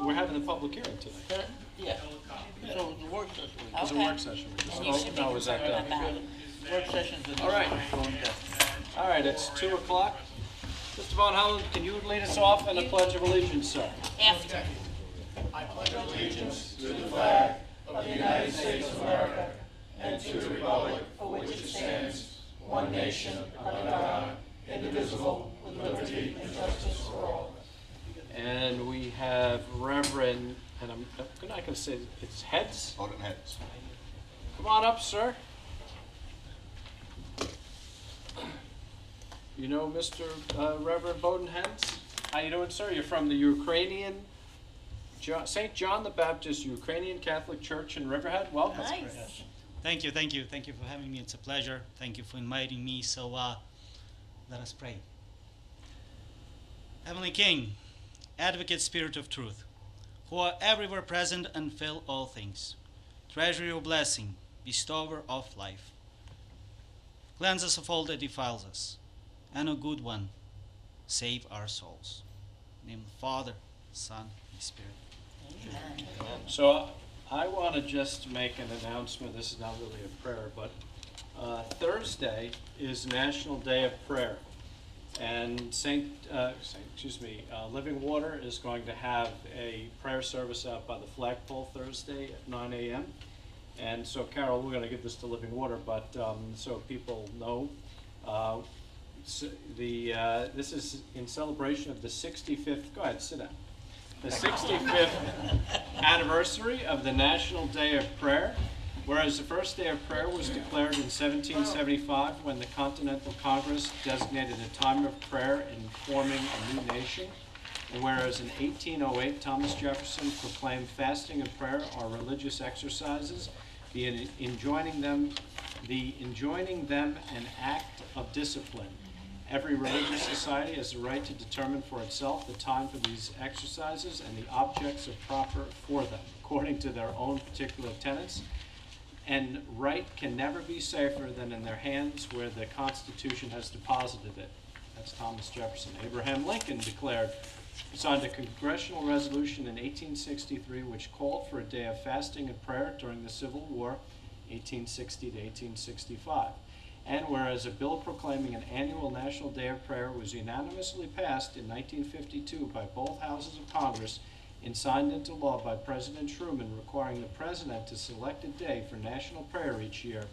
we're having the public hearing today. Yeah. So it's a work session. It was a work session. And you should be No, was that concerned about it. Work sessions are All right. going down. All right, it's 2 o'clock. Mr. Von Holland, can you lead us off in the Pledge of Allegiance, sir? After. And we have Reverend, and I'm not going to say it's Heads. Bowden Heads. Come on up, sir. You know Mr. Reverend Bowden Heads? How you doing, sir? You're from the Ukrainian, St. John the Baptist Ukrainian Catholic Church in Riverhead. Welcome. Nice. Thank you for having me. It's a pleasure. Thank you for inviting me. So let us pray. Heavenly King, Advocate Spirit of Truth, who are everywhere present and fill all things, treasure your blessing, bestower of life. Cleanse us of all that defiles us, and a good one, save our souls. In the name of the Father, Son, and Spirit. Amen. So I want to just make an announcement. This is not really a prayer, but Thursday is National Day of Prayer. And Living Water is going to have a prayer service out by the flagpole Thursday at 9 a.m. And so, Carol, we're going to give this to Living Water, but so people know, this is in celebration of the 65th. Go ahead, sit down. The 65th anniversary of the National Day of Prayer. Whereas the first day of prayer was declared in 1775 when the Continental Congress designated a time of prayer in forming a new nation, and whereas in 1808 Thomas Jefferson proclaimed fasting and prayer are religious exercises, the enjoining them an act of discipline. Every religious society has the right to determine for itself the time for these exercises and the objects are proper for them, according to their own particular tenets. And right can never be safer than in their hands where the Constitution has deposited it. That's Thomas Jefferson. Abraham Lincoln signed a congressional resolution in 1863 which called for a day of fasting and prayer during the Civil War, 1860 to 1865. And whereas a bill proclaiming an annual National Day of Prayer was unanimously passed in 1952 by both houses of Congress, and signed into law by President Truman, requiring the President to select a day for national prayer each year,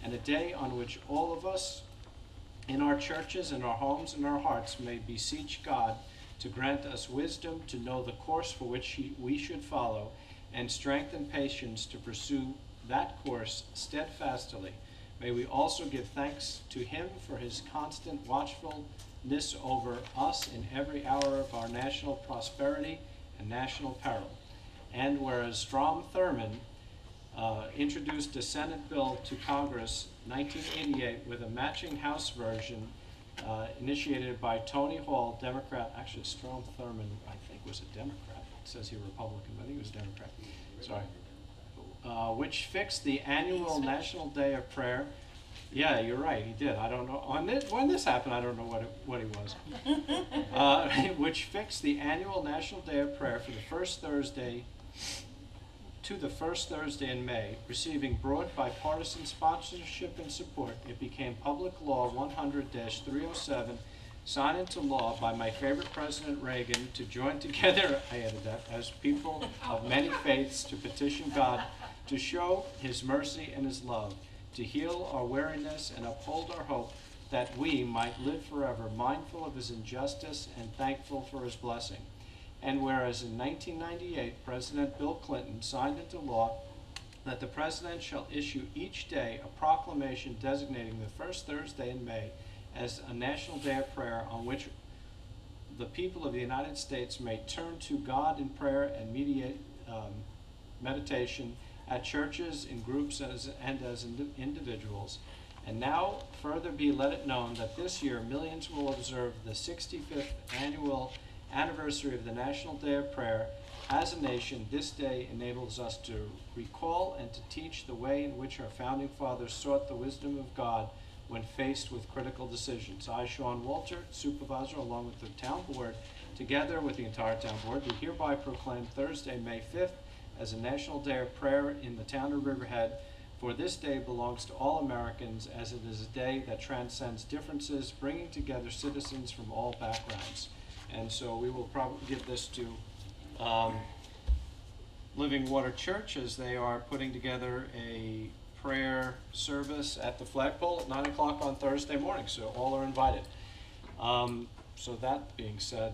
and a day on which all of us in our churches, in our homes, and our hearts may beseech God to grant us wisdom to know the course for which we should follow, and strength and patience to pursue that course steadfastly. May we also give thanks to Him for His constant watchfulness over us in every hour of our national prosperity and national peril. And whereas Strom Thurmond introduced a Senate bill to Congress 1988 with a matching House version initiated by Tony Hall, Democrat. Actually, Strom Thurmond, I think, was a Democrat. It says here Republican, but I think he was a Democrat. Sorry. Which fixed the annual National Day of Prayer. Yeah, you're right, he did. I don't know. When this happened, I don't know what he was. Which fixed the annual National Day of Prayer for the first Thursday in May, receiving broad bipartisan sponsorship and support. It became Public Law 100-307, signed into law by my favorite President Reagan to join together, I added that, as people of many faiths to petition God to show His mercy and His love, to heal our weariness and uphold our hope, that we might live forever mindful of His injustice and thankful for His blessing. And whereas in 1998, President Bill Clinton signed into law that the President shall issue each day a proclamation designating the first Thursday in May as a National Day of Prayer on which the people of the United States may turn to God in prayer and meditation at churches, in groups, and as individuals. And now further be let it known that this year millions will observe the 65th annual anniversary of the National Day of Prayer. As a nation, this day enables us to recall and to teach the way in which our founding fathers sought the wisdom of God when faced with critical decisions. I, Sean Walter, supervisor, along with the town board, Together with the entire town board, we hereby proclaim Thursday, May 5th as a National Day of Prayer in the town of Riverhead, for this day belongs to all Americans, as it is a day that transcends differences, bringing together citizens from all backgrounds. And so we will probably give this to Living Water Church as they are putting together a prayer service at the flagpole at 9 o'clock on Thursday morning, so all are invited. So that being said,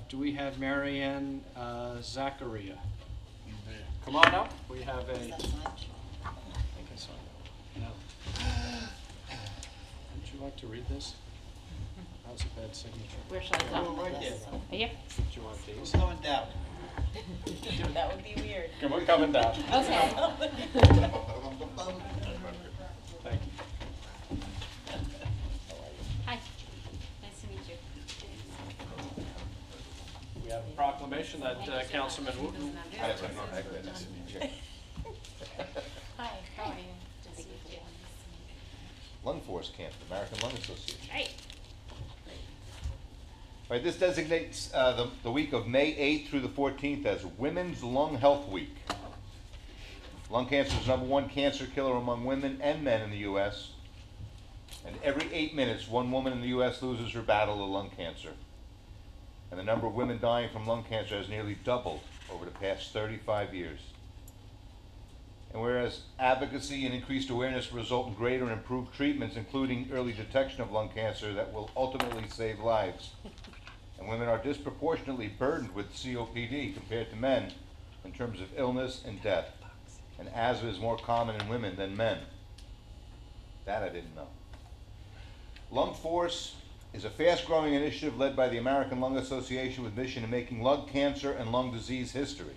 do we have Marianne Zacharia? Come on up. We have a. Is that signed? I think I saw it. No. Would you like to read this? That was a bad signature. Where should I Oh, go? right here. Right here? Do you want these? Going down. That would be weird. Come on, coming down. Okay. Thank you. Hi, nice to meet you. We have a proclamation that Councilman Wooten. Hi, how are you? Lung Force Camp, American Lung Association. Right. Right, this designates the week of May 8th through the 14th as Women's Lung Health Week. Lung cancer is the #1 cancer killer among women and men in the U.S. And every 8 minutes, one woman in the U.S. loses her battle to lung cancer. And the number of women dying from lung cancer has nearly doubled over the past 35 years. And whereas advocacy and increased awareness result in greater and improved treatments, including early detection of lung cancer that will ultimately save lives, and women are disproportionately burdened with COPD compared to men in terms of illness and death, and asthma is more common in women than men. That I didn't know. Lung Force is a fast-growing initiative led by the American Lung Association with mission in making lung cancer and lung disease history,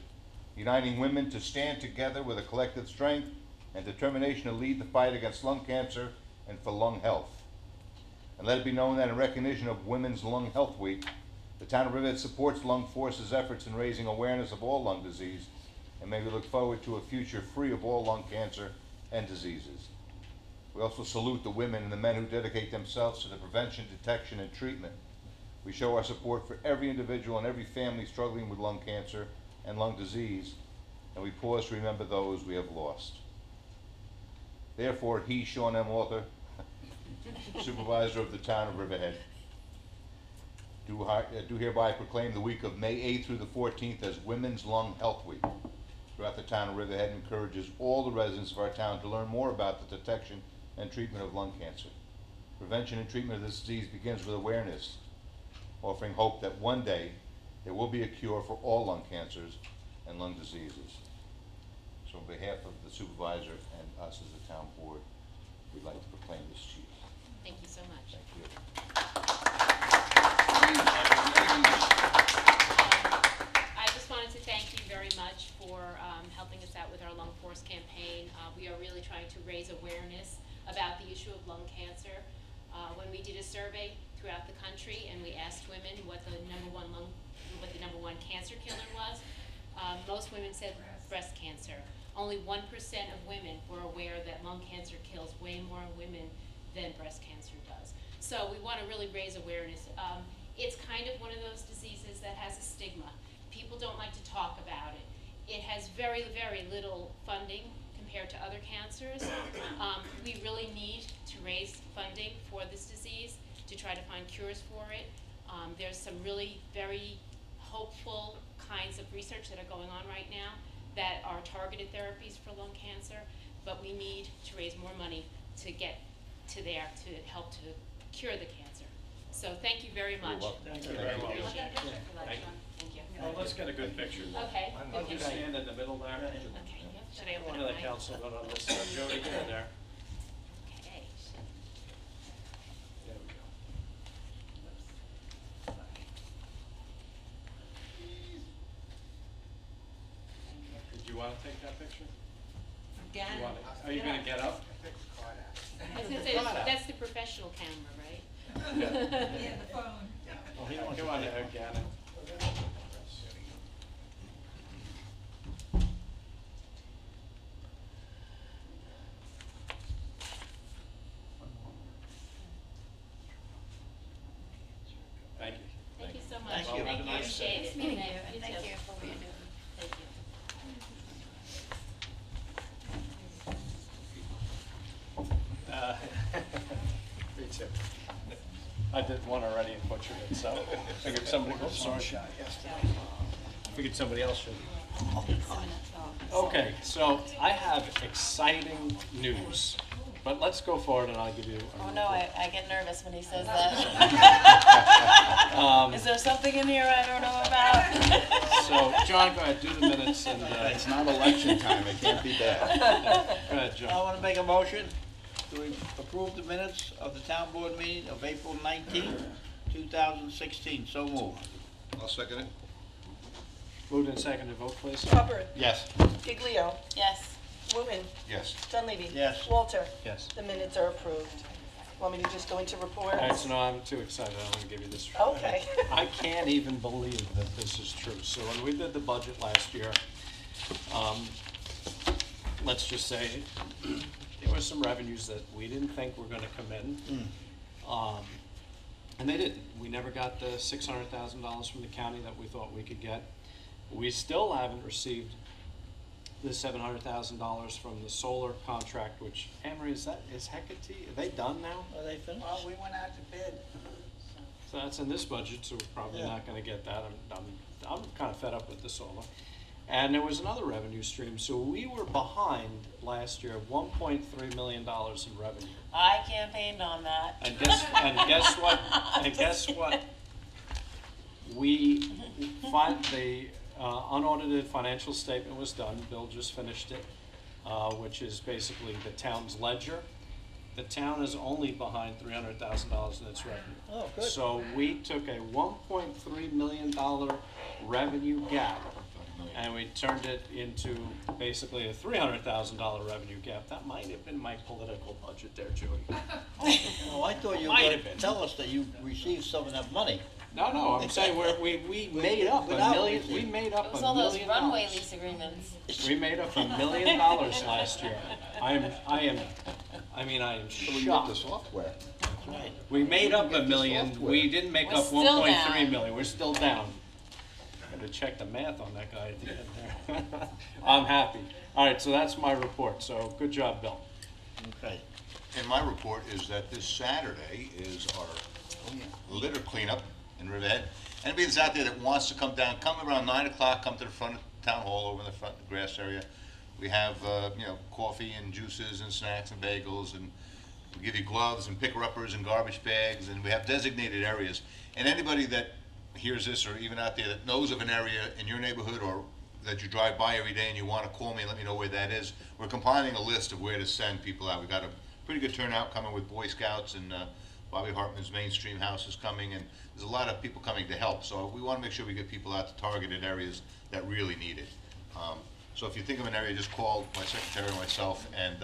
uniting women to stand together with a collective strength and determination to lead the fight against lung cancer and for lung health. And let it be known that in recognition of Women's Lung Health Week, the town of Riverhead supports Lung Force's efforts in raising awareness of all lung disease, and may we look forward to a future free of all lung cancer and diseases. We also salute the women and the men who dedicate themselves to the prevention, detection, and treatment. We show our support for every individual and every family struggling with lung cancer and lung disease, and we pause to remember those we have lost. Therefore, he, Sean M. Walter, Supervisor of the town of Riverhead, do hereby proclaim the week of May 8th through the 14th as Women's Lung Health Week throughout the town of Riverhead, and encourages all the residents of our town to learn more about the detection and treatment of lung cancer. Prevention and treatment of this disease begins with awareness, offering hope that one day there will be a cure for all lung cancers and lung diseases. So on behalf of the supervisor and us as a town board, we'd like to proclaim this to you. Thank you so much. Thank you. I just wanted to thank you very much for helping us out with our Lung Force campaign. We are really trying to raise awareness about the issue of lung cancer. When we did a survey throughout the country and we asked women what the number one cancer killer was, most women said breast cancer. Only 1% of women were aware that lung cancer kills way more women than breast cancer does. So we want to really raise awareness. It's kind of one of those diseases that has a stigma. People don't like to talk about it. It has very, very little funding compared to other cancers. We really need to raise funding for this disease to try to find cures for it. There's some really very hopeful kinds of research that are going on right now that are targeted therapies for lung cancer, but we need to raise more money to get to there to help to cure the cancer. So thank you very much. You're welcome. Thank you very much. Want that picture? Thank you. Thank you. Well, let's get a good picture. Okay. I'll just stand in the middle there. Okay, should I One open of up the my? councilmen on this side. Jody, get in there. Okay. There we go. Did you want to take that picture? Again? Are you going to get up? I was gonna say, that's the professional camera, right? Yeah, the phone. Oh, he wants to come on, Gannon. Thank you. Thank you so Thank you. Thank you. Appreciate it. Thank you. You Thank too. you for what you're doing. Thank you. Me too. I did one already and butchered it, so figured somebody, oops, sorry. Figured somebody else should. Okay, so I have exciting news, but let's go forward and I'll give you. Oh, no, I get nervous when he says that. Is there something in here I don't know about? So, John, go ahead, do the minutes and, It's not election time, it can't be bad. go ahead, I John. want to make a motion to approve the minutes of the town board meeting of April 19th, 2016. So moved. I'll second it. Moved and seconded, vote please. Hubbard, Yes. Giglio, Yes. Wooten, Yes. Dunleavy. Yes. Walter. Yes. The minutes are approved. Want me to just go into reports? All right, so no, I'm too excited, I'm gonna give you this. Okay. I can't even believe that this is true. So when we did the budget last year, let's just say, there were some revenues that we didn't think were gonna come in. And they didn't. We never got the $600,000 from the county that we thought we could get. We still haven't received the $700,000 from the solar contract, which, Amory, is Hecate, are they done now? Are they finished? Well, we went out to bid. So that's in this budget, so we're probably Yeah. not gonna get that. I'm kind of fed up with the solar. And there was another revenue stream, so we were behind last year, $1.3 million in revenue. I campaigned on that. And guess what? And guess what? We find the unaudited financial statement was done. Bill just finished it, which is basically the town's ledger. The town is only behind $300,000 in its revenue. Oh, good. So we took a $1.3 million revenue gap, and we turned it into basically a $300,000 revenue gap. That might have been my political budget there, Jody. Oh, I thought you were Might going have to been. tell us that you received some of that money. No, I'm saying we made up Without $1 million. leasing. We made up It was $1 all those million. runway lease agreements. We made up $1 million last year. I am So we get the shocked. software. That's right. We made up Get $1 the million. software. We didn't make We're up still 1.3 down. million. We're still down. Gotta check the math on that guy at the end there. I'm happy. All right, so that's my report. So good job, Bill. Okay. And my report is that this Saturday is our litter cleanup in Riverhead. Anybody that's out there that wants to come down, come around 9 o'clock, come to the front of Town Hall over in the front grass area. We have, coffee and juices and snacks and bagels, and we give you gloves and picker-uppers and garbage bags, and we have designated areas. And anybody that hears this, or even out there that knows of an area in your neighborhood or that you drive by every day and you want to call me and let me know where that is, we're compiling a list of where to send people out. We've got a pretty good turnout coming with Boy Scouts, and Bobby Hartman's Mainstream House is coming, and there's a lot of people coming to help. So we want to make sure we get people out to targeted areas that really need it. So if you think of an area, just call my secretary or myself and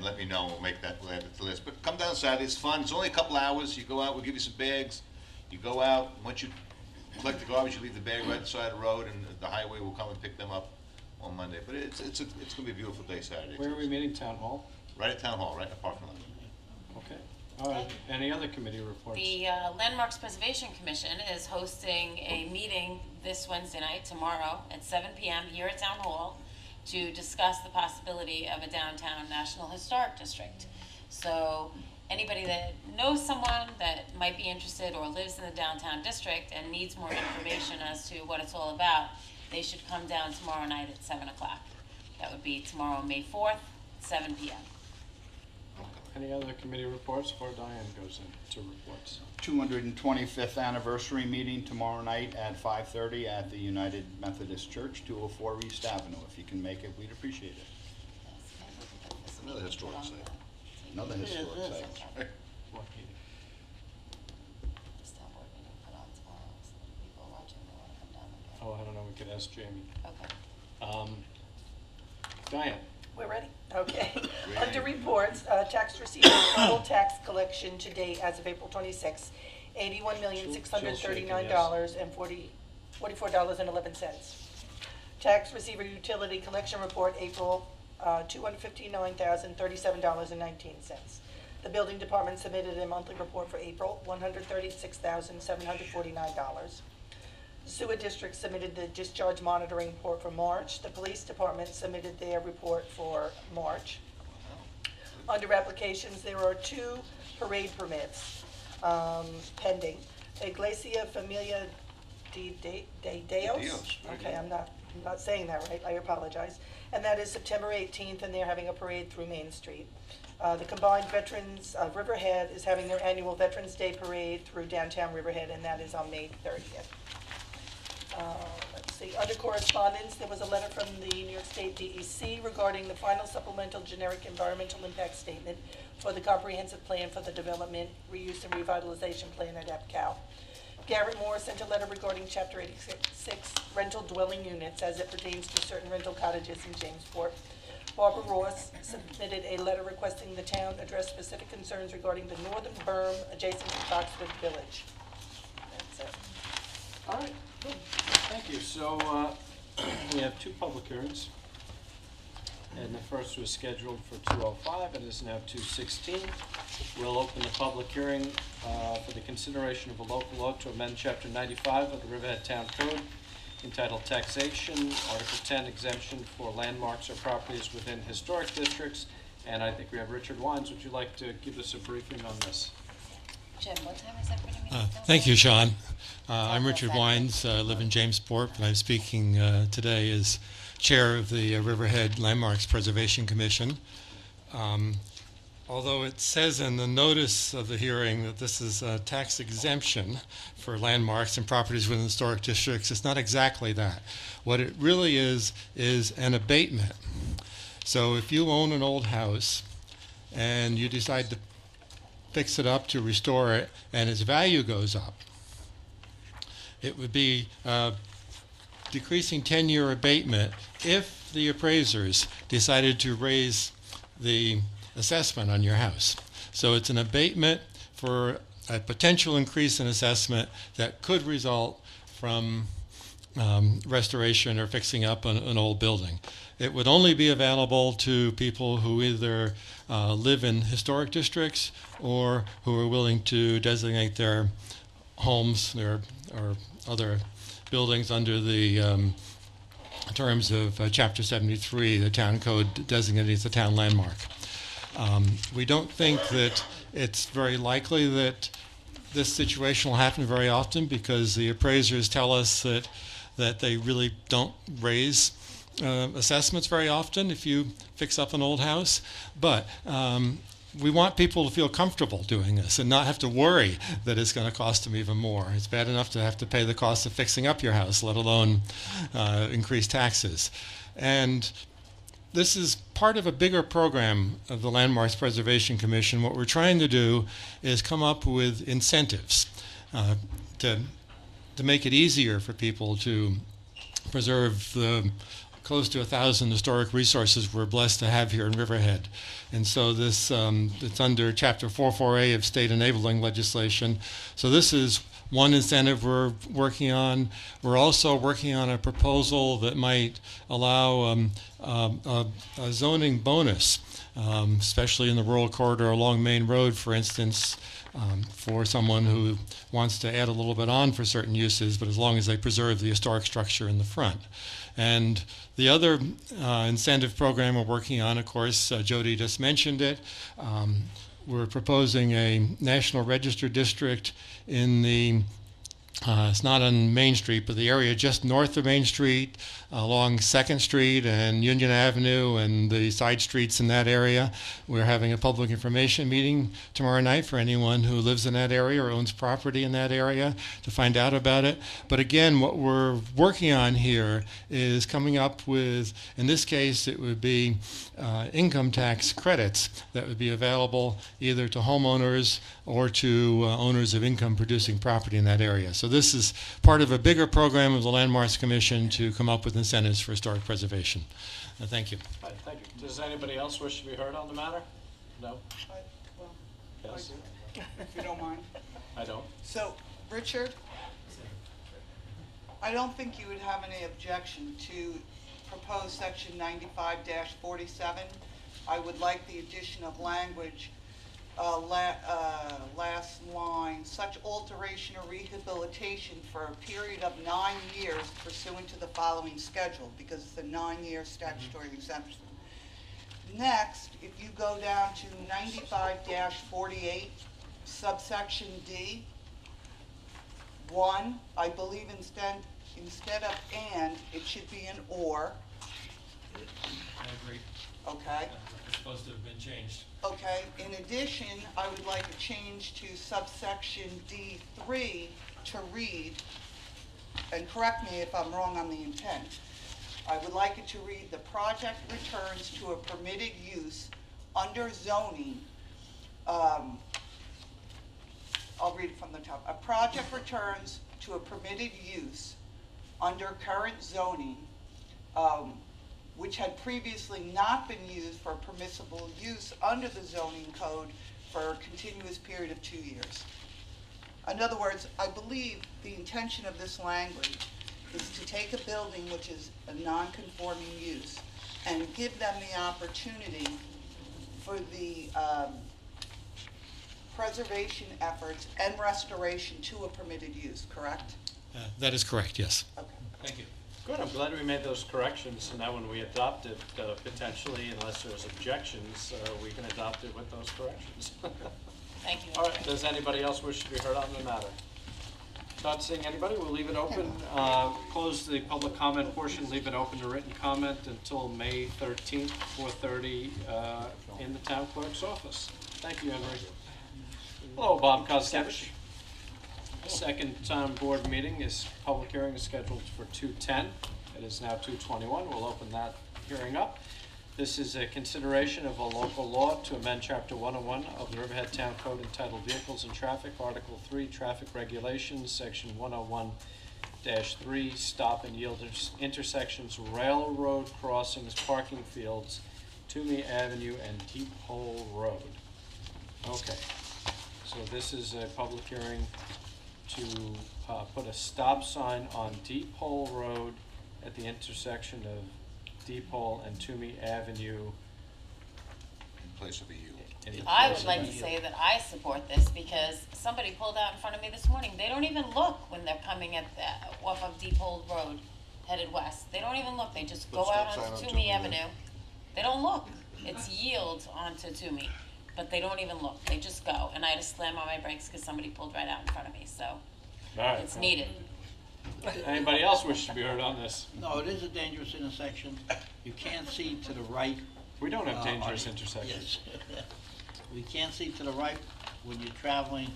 let me know. We'll make that, we'll add it to the list. But come down Saturday, it's fun. It's only a couple hours. You go out, we'll give you some bags. You go out, once you collect the garbage, you leave the bag right beside the road, and the highway will come and pick them up on Monday. But it's gonna be a beautiful day Saturday. Where are we meeting? Town Hall? Right at Town Hall, right in the parking lot. Okay. All right. Any other committee reports? The Landmarks Preservation Commission is hosting a meeting this Wednesday night, tomorrow, at 7 p.m. here at Town Hall to discuss the possibility of a downtown National Historic District. So anybody that knows someone that might be interested or lives in the downtown district and needs more information as to what it's all about, they should come down tomorrow night at 7 o'clock. That would be tomorrow, May 4th, 7 p.m. Any other committee reports before Diane goes into reports? 225th anniversary meeting tomorrow night at 5:30 at the United Methodist Church, 204 East Avenue. If you can make it, we'd appreciate it. Another historic site. Another historic Yes, site. What meeting? This town board meeting put on tomorrow, so that people watching may want to come down and get it. Oh, I don't know. We could ask Jamie. Okay. Diane? We're ready? Okay. Under reports, tax receivable total tax collection to date as of April 26th, $81,639 and $44.11. Tax receiver utility collection report, April, $259,037.19. The building department submitted a monthly report for April, $136,749. The sewer district submitted the discharge monitoring report for March. The police department submitted their report for March. Under applications, there are 2 parade permits pending. Iglesia Familia de Deos? Dios, very Okay, good. I'm not saying that right, I apologize. And that is September 18th, and they're having a parade through Main Street. The Combined Veterans of Riverhead is having their annual Veterans Day Parade through downtown Riverhead, and that is on May 30th. Let's see, under correspondence, there was a letter from the New York State DEC regarding the final supplemental generic environmental impact statement for the comprehensive plan for the development, reuse, and revitalization plan at EPCAL. Garrett Moore sent a letter regarding Chapter 86 rental dwelling units as it pertains to certain rental cottages in Jamesport. Barbara Ross submitted a letter requesting the town address specific concerns regarding the northern berm adjacent to Foxwood Village. That's it. All right, good. Thank you. So we have 2 public hearings. And the first was scheduled for 2:05 and is now 2:16. We'll open the public hearing for the consideration of a local law to amend Chapter 95 of the Riverhead Town Code entitled Taxation, Article 10, Exemption for Landmarks or Properties Within Historic Districts. And I think we have Richard Wines. Would you like to give us a briefing on this? Jim, what time is that for the meeting? Thank you, Sean. I'm Richard Wines. I live in Jamesport, and I'm speaking today as chair of the Riverhead Landmarks Preservation Commission. Although it says in the notice of the hearing that this is a tax exemption for landmarks and properties within historic districts, it's not exactly that. What it really is an abatement. So if you own an old house and you decide to fix it up, to restore it, and its value goes up, it would be decreasing 10-year abatement if the appraisers decided to raise the assessment on your house. So it's an abatement for a potential increase in assessment that could result from restoration or fixing up an old building. It would only be available to people who either live in historic districts or who are willing to designate their homes or other buildings under the terms of Chapter 73, the town code designated as a town landmark. We don't think that it's very likely that this situation will happen very often because the appraisers tell us that they really don't raise assessments very often if you fix up an old house. But we want people to feel comfortable doing this and not have to worry that it's going to cost them even more. It's bad enough to have to pay the cost of fixing up your house, let alone increase taxes. And this is part of a bigger program of the Landmarks Preservation Commission. What we're trying to do is come up with incentives to make it easier for people to preserve the close to 1,000 historic resources we're blessed to have here in Riverhead. And so this it's under Chapter 44A of state enabling legislation. So this is one incentive we're working on. We're also working on a proposal that might allow a zoning bonus, especially in the rural corridor along Main Road, for instance, for someone who wants to add a little bit on for certain uses, but as long as they preserve the historic structure in the front. And the other incentive program we're working on, of course, Jody just mentioned it. We're proposing a National Register district in the, it's not on Main Street, but the area just north of Main Street, along 2nd Street and Union Avenue and the side streets in that area. We're having a public information meeting tomorrow night for anyone who lives in that area or owns property in that area to find out about it. But again, what we're working on here is coming up with, in this case, it would be income tax credits that would be available either to homeowners or to owners of income-producing property in that area. So this is part of a bigger program of the Landmarks Commission to come up with incentives for historic preservation. Thank you. All right, thank you. Does anybody else wish to be heard on the matter? No? Yes? If you don't mind. I don't. So, Richard, I don't think you would have any objection to propose section 95-47. I would like the addition of language last line, such alteration or rehabilitation for a period of 9 years pursuant to the following schedule, because it's a 9-year statutory exemption. Next, if you go down to 95-48, subsection D, 1, I believe instead of and, it should be an or, I agree. okay? It's supposed to have been changed. Okay, in addition, I would like a change to subsection D3 to read, and correct me if I'm wrong on the intent, I would like it to read, the project returns to a permitted use under zoning, I'll read it from the top. A project returns to a permitted use under current zoning, which had previously not been used for permissible use under the zoning code for a continuous period of 2 years. In other words, I believe the intention of this language is to take a building which is a non-conforming use and give them the opportunity for the preservation efforts and restoration to a permitted use, correct? That is correct, yes. Okay. Thank you. Good, I'm glad we made those corrections, and now when we adopt it, potentially, unless there's objections, we can adopt it with those corrections. Thank you. All right, does anybody else wish to be heard on the matter? Not seeing anybody, we'll leave it open, close the public comment portion, leave it open to written comment until May 13th, 4:30, in the town clerk's office. Thank you, Henry. Hello, Bob Koskevich. Second town board meeting is, public hearing is scheduled for 2:10. It is now 2:21. We'll open that hearing up. This is a consideration of a local law to amend Chapter 101 of the Riverhead Town Code entitled Vehicles and Traffic, Article 3, Traffic Regulations, Section 101-3, Stop and Yield Intersections, Railroad Crossings, Parking Fields, Toomey Avenue, and Deep Hole Road. Okay, so this is a public hearing to put a stop sign on Deep Hole Road at the intersection of Deep Hole and Toomey Avenue. In place of a yield. I would like to say that I support this because somebody pulled out in front of me this morning. They don't even look when they're coming at off of Deep Hole Road, headed west. They don't even look. They just go out onto Toomey Avenue. They don't look. It's yield onto Toomey, but they don't even look. They just go. And I had to slam on my brakes because somebody pulled right out in front of me. So it's needed. Anybody else wish to be heard on this? No, it is a dangerous intersection. You can't see to the right. We don't have dangerous intersections. Yes. We can't see to the right when you're traveling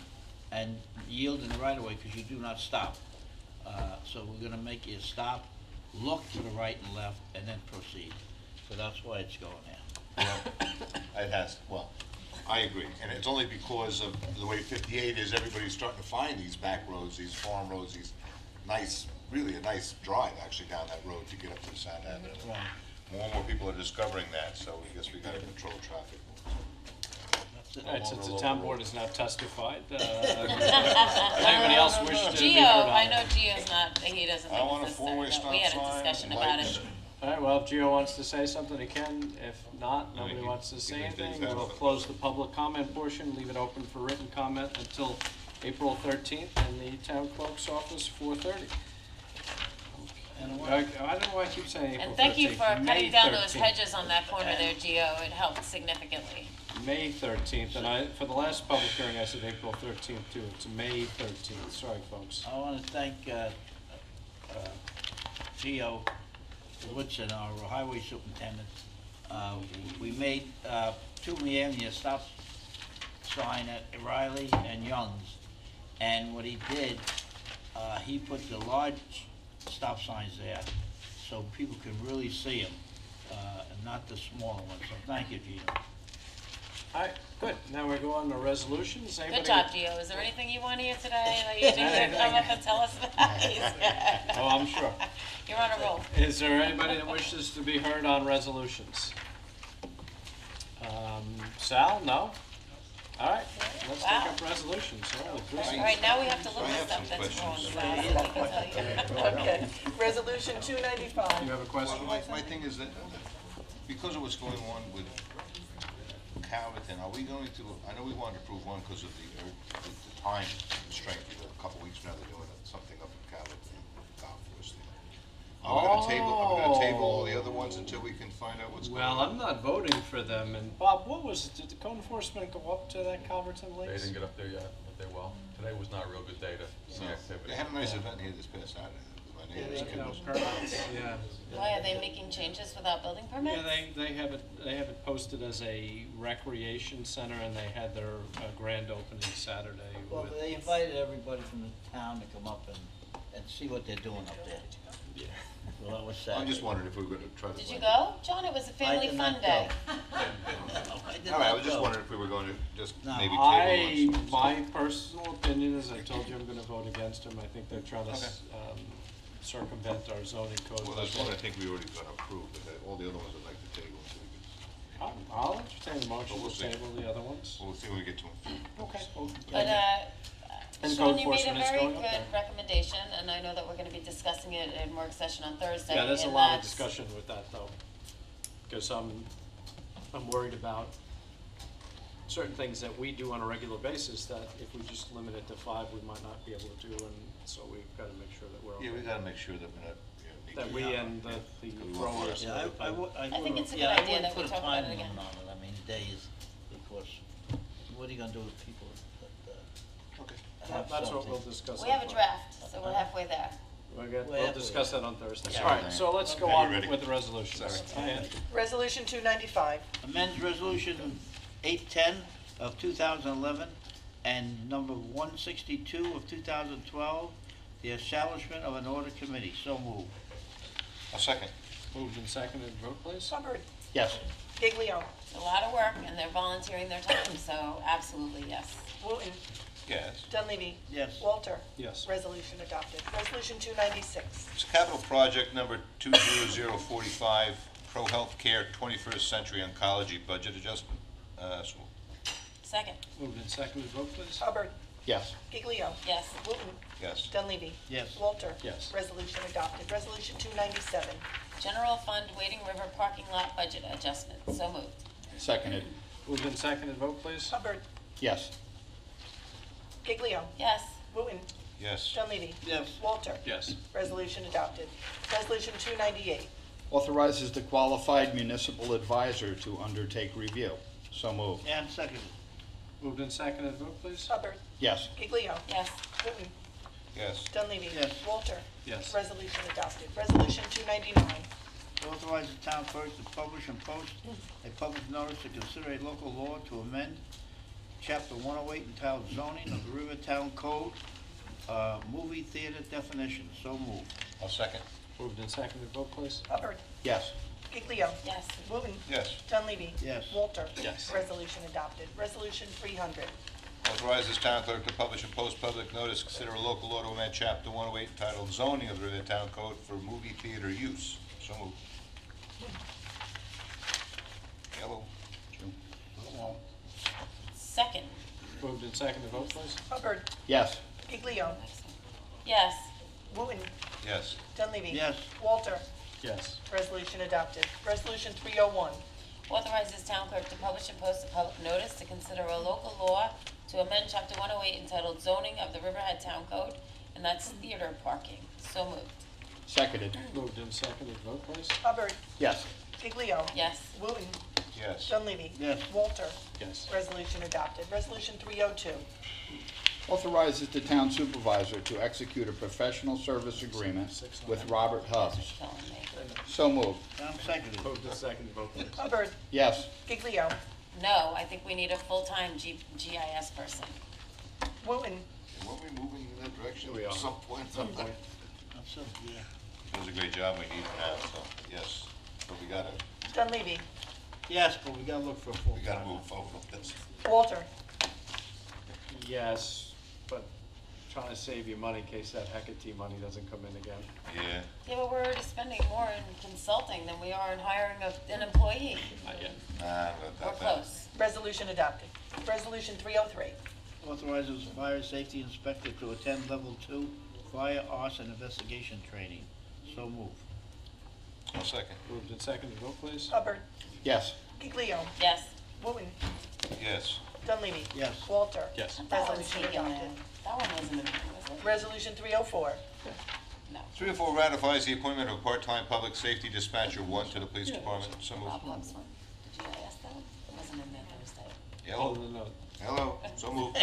and yield in the right of way because you do not stop. So we're gonna make you stop, look to the right and left, and then proceed. So that's why it's going there. It has, well, I agree, and it's only because of the way 58 is, everybody's starting to find these back roads, these farm roads, these nice, really a nice drive actually down that road to get up to the Sound Avenue. Right. More and more people are discovering that, so I guess we gotta control traffic. That's it. All right, since the town board has now testified, does anybody else wish to be Gio, heard on I it? know Gio's not, he doesn't I think want a it's four-way necessary, but we had a stop sign, discussion about lights. it. All right, well, if Gio wants to say something, he can. If not, nobody he- wants to he say can anything. take that. We'll close the public comment portion, leave it open for written comment until April 13th in the town clerk's office, 4:30. And I what- don't know why I keep saying April 13th. And thank you for May cutting down those 13th. hedges on that corner there, Gio, it helped significantly. May 13th, and for the last public hearing, I said April 13th too. It's May 13th. Sorry, folks. I want to thank Gio Woodson, our highway superintendent. We made Toomey Avenue a stop sign at Riley and Young's. And what he did, he put the large stop signs there so people could really see them, and not the smaller ones. So thank you, Gio. All right, good. Now we go on to resolutions. Good job, Gio. Is there anything you want to hear today that you didn't come up and tell us about? Oh, I'm sure. You're on a roll. Is there anybody that wishes to be heard on resolutions? Sal, no? All right, let's take Wow. up resolutions. Holy All Christ. right, now we have to look I at have stuff some that's wrong, questions. so we can tell you. Okay, resolution 295. You have a question? Well, my thing is that because of what's going on with Calverton, are we going to, I know we wanted to approve one because of the time constraint, a couple weeks from now they're doing something up in Calverton, golf course there. Are we gonna table all the other ones until we can find out what's going on? Well, I'm not voting for them, and Bob, what was, did the code enforcement go up to that Calverton They Lakes? didn't get up there yet, but they will. Today was not a real good day to see activity. They had a nice event here this past Saturday. My neighbor's You know, kids. permits, yeah. Why, are they making changes without building permits? Yeah, they have it posted as a recreation center, and they had their grand opening Saturday Well, with. they invited everybody from the town to come up and see what they're doing up there. Yeah. Well, that was I Saturday. just wondered if we were gonna try to. Did you go, John? It was a family did fun not day. go. I did All right, I not was just go. wondering if we were going to just No. maybe table one. My personal opinion is, I told you I'm gonna vote against them. I think they're trying to Okay. circumvent our zoning code. Well, there's one I think we already got approved, but all the other ones I'd like to table until we can. I'll entertain a motion But we'll to see. table the other ones. We'll see when we get to them. Okay. well, But, And Sean, code you made a enforcement is very going up good there. recommendation, and I know that we're gonna be discussing it in work session on Thursday. Yeah, there's a and lot of that's- discussion with that though, because I'm worried about certain things that we do on a regular basis that if we just limit it to 5, we might not be able to do, and so we've gotta make sure that we're okay. Yeah, we gotta make sure that we're not, That we and the growers. and Yeah, I everything. would, I think it's a good yeah, I idea wouldn't that we put a talk about time it again. limit on it, I mean, days, because what are you gonna do with people that, Okay. have That's what we'll something? discuss. We on have a Friday. draft, so we're halfway there. We'll discuss that on Thursday. Yeah. All right, so let's go Okay, on ready? with the resolutions. Diane? Resolution 295. Amends resolution 810 of 2011 and number 162 of 2012, the establishment of an audit committee, so moved. A second. Moved and seconded, vote please. Hubbard. Yes. Giglio. It's a lot of work, and they're volunteering their time, so absolutely, yes. Wooten. Yes. Dunleavy. Yes. Walter. Yes. Resolution adopted. Resolution 296. It's capital project number 20045, Pro Healthcare 21st Century Oncology Budget Adjustment. So Second, Moved and seconded, vote please. Hubbard. Yes. Giglio. yes. Wooten. yes. Dunleavy. Yes. Walter. Yes. Resolution adopted. Resolution 297. General Fund Wading River Parking Lot Budget Adjustment, so moved. Seconded. Moved and seconded, vote please. Hubbard. Yes. Giglio. Yes. Wooten. Yes. Dunleavy. Yes. Walter. Yes. Resolution adopted. Resolution 298. Authorizes the qualified municipal advisor to undertake review. So moved. And seconded. Moved and seconded, vote please. Hubbard. Yes. Giglio. Yes. Wooten. Yes. Dunleavy. Yes. Walter. Yes. Resolution adopted. Resolution 299. Authorize the town clerk to publish and post a public notice to consider a local law to amend Chapter 108 entitled Zoning of the Rivertown Code, movie theater definition. So moved. I'll second. Moved and seconded, vote please. Hubbard. Yes. Giglio. Yes. Wooten. Yes. Dunleavy. Yes. Walter. Yes. Resolution adopted. Resolution 300. Authorizes town clerk to publish and post public notice, consider a local law to amend Chapter 108 entitled Zoning of the Rivertown Code for movie theater use. So moved. Yellow. Second, Moved and seconded, vote please. Hubbard. Yes. Giglio. yes. Wooten. Yes. Dunleavy. Yes. Walter. Yes. Resolution adopted. Resolution 301. Authorizes town clerk to publish and post a public notice to consider a local law to amend Chapter 108 entitled Zoning of the Riverhead Town Code, and that's theater parking. So moved. Seconded. Moved and seconded, vote please. Hubbard. Yes. Giglio. Yes. Wooten. Yes. Dunleavy. Yes. Walter. Yes. Resolution adopted. Resolution 302. Authorizes the town supervisor to execute a professional service agreement with Robert Hubbs. Killing me. So moved. And seconded. Moved and seconded, vote please. Hubbard. Yes. Giglio. No, I think we need a full-time GIS person. Wooten. Weren't we moving in that direction We are. at some point? Some point. That's it, yeah. Does a great job, we need him now, so, yes. But we gotta Dunleavy. Yes, but we gotta look for a full. we gotta move forward with this. Walter. Yes, but trying to save you money in case that Hecate money doesn't come in again. Yeah. Yeah, but we're already spending more in consulting than we are in hiring an employee. Not yet. We're close. Resolution adopted. Resolution 303. Authorizes fire safety inspector to attend level 2 fire arson investigation training. So moved. I'll second. Moved and seconded, vote please. Hubbard. Yes. Giglio. Yes. Wooten. Yes. Dunleavy. Yes. Walter. Yes. That one's Resolution taken adopted. in. That one wasn't in there, was it? Resolution 304. No. 304 ratifies the appointment of a part-time public safety dispatcher 1 to the police department. So moved. Bob Love's one. Did you ask that one? It wasn't in there Thursday. Oh, Hello. no, no, Hello. So moved.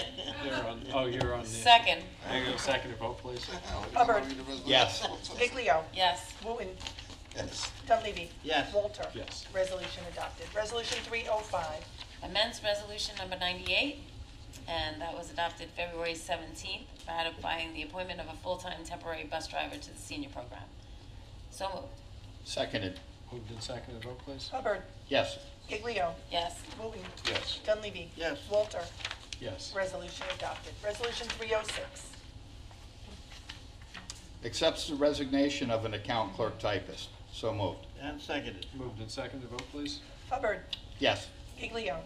you're on the. Second. Hang on a second, vote please. Hubbard. Yes. Giglio. Yes. Wooten. Yes. Dunleavy. Yes. Walter. Yes. Resolution adopted. Resolution 305. Amends resolution number 98, and that was adopted February 17th, ratifying the appointment of a full-time temporary bus driver to the senior program. So moved. Seconded. Moved and seconded, vote please. Hubbard. Yes. Giglio. Yes. Wooten. Yes. Dunleavy. Yes. Walter. Yes. Resolution adopted. Resolution 306. Accepts the resignation of an account clerk typist. So moved. And seconded. Moved and seconded, vote please. Hubbard. Yes. Giglio.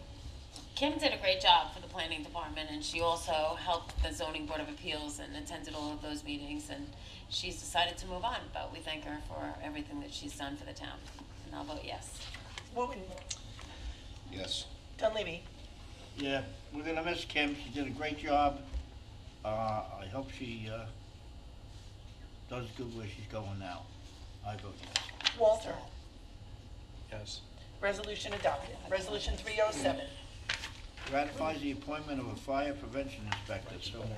Kim did a great job for the planning department, and she also helped the zoning board of appeals and attended all of those meetings, and she's decided to move on, but we thank her for everything that she's done for the town, and I'll vote yes. Wooten. Yes. Dunleavy. Yeah, we're gonna miss Kim. She did a great job. I hope she, does good where she's going now. I vote yes. Walter. Yes. Resolution adopted. Resolution 307. Ratifies the appointment of a fire prevention inspector. So moved.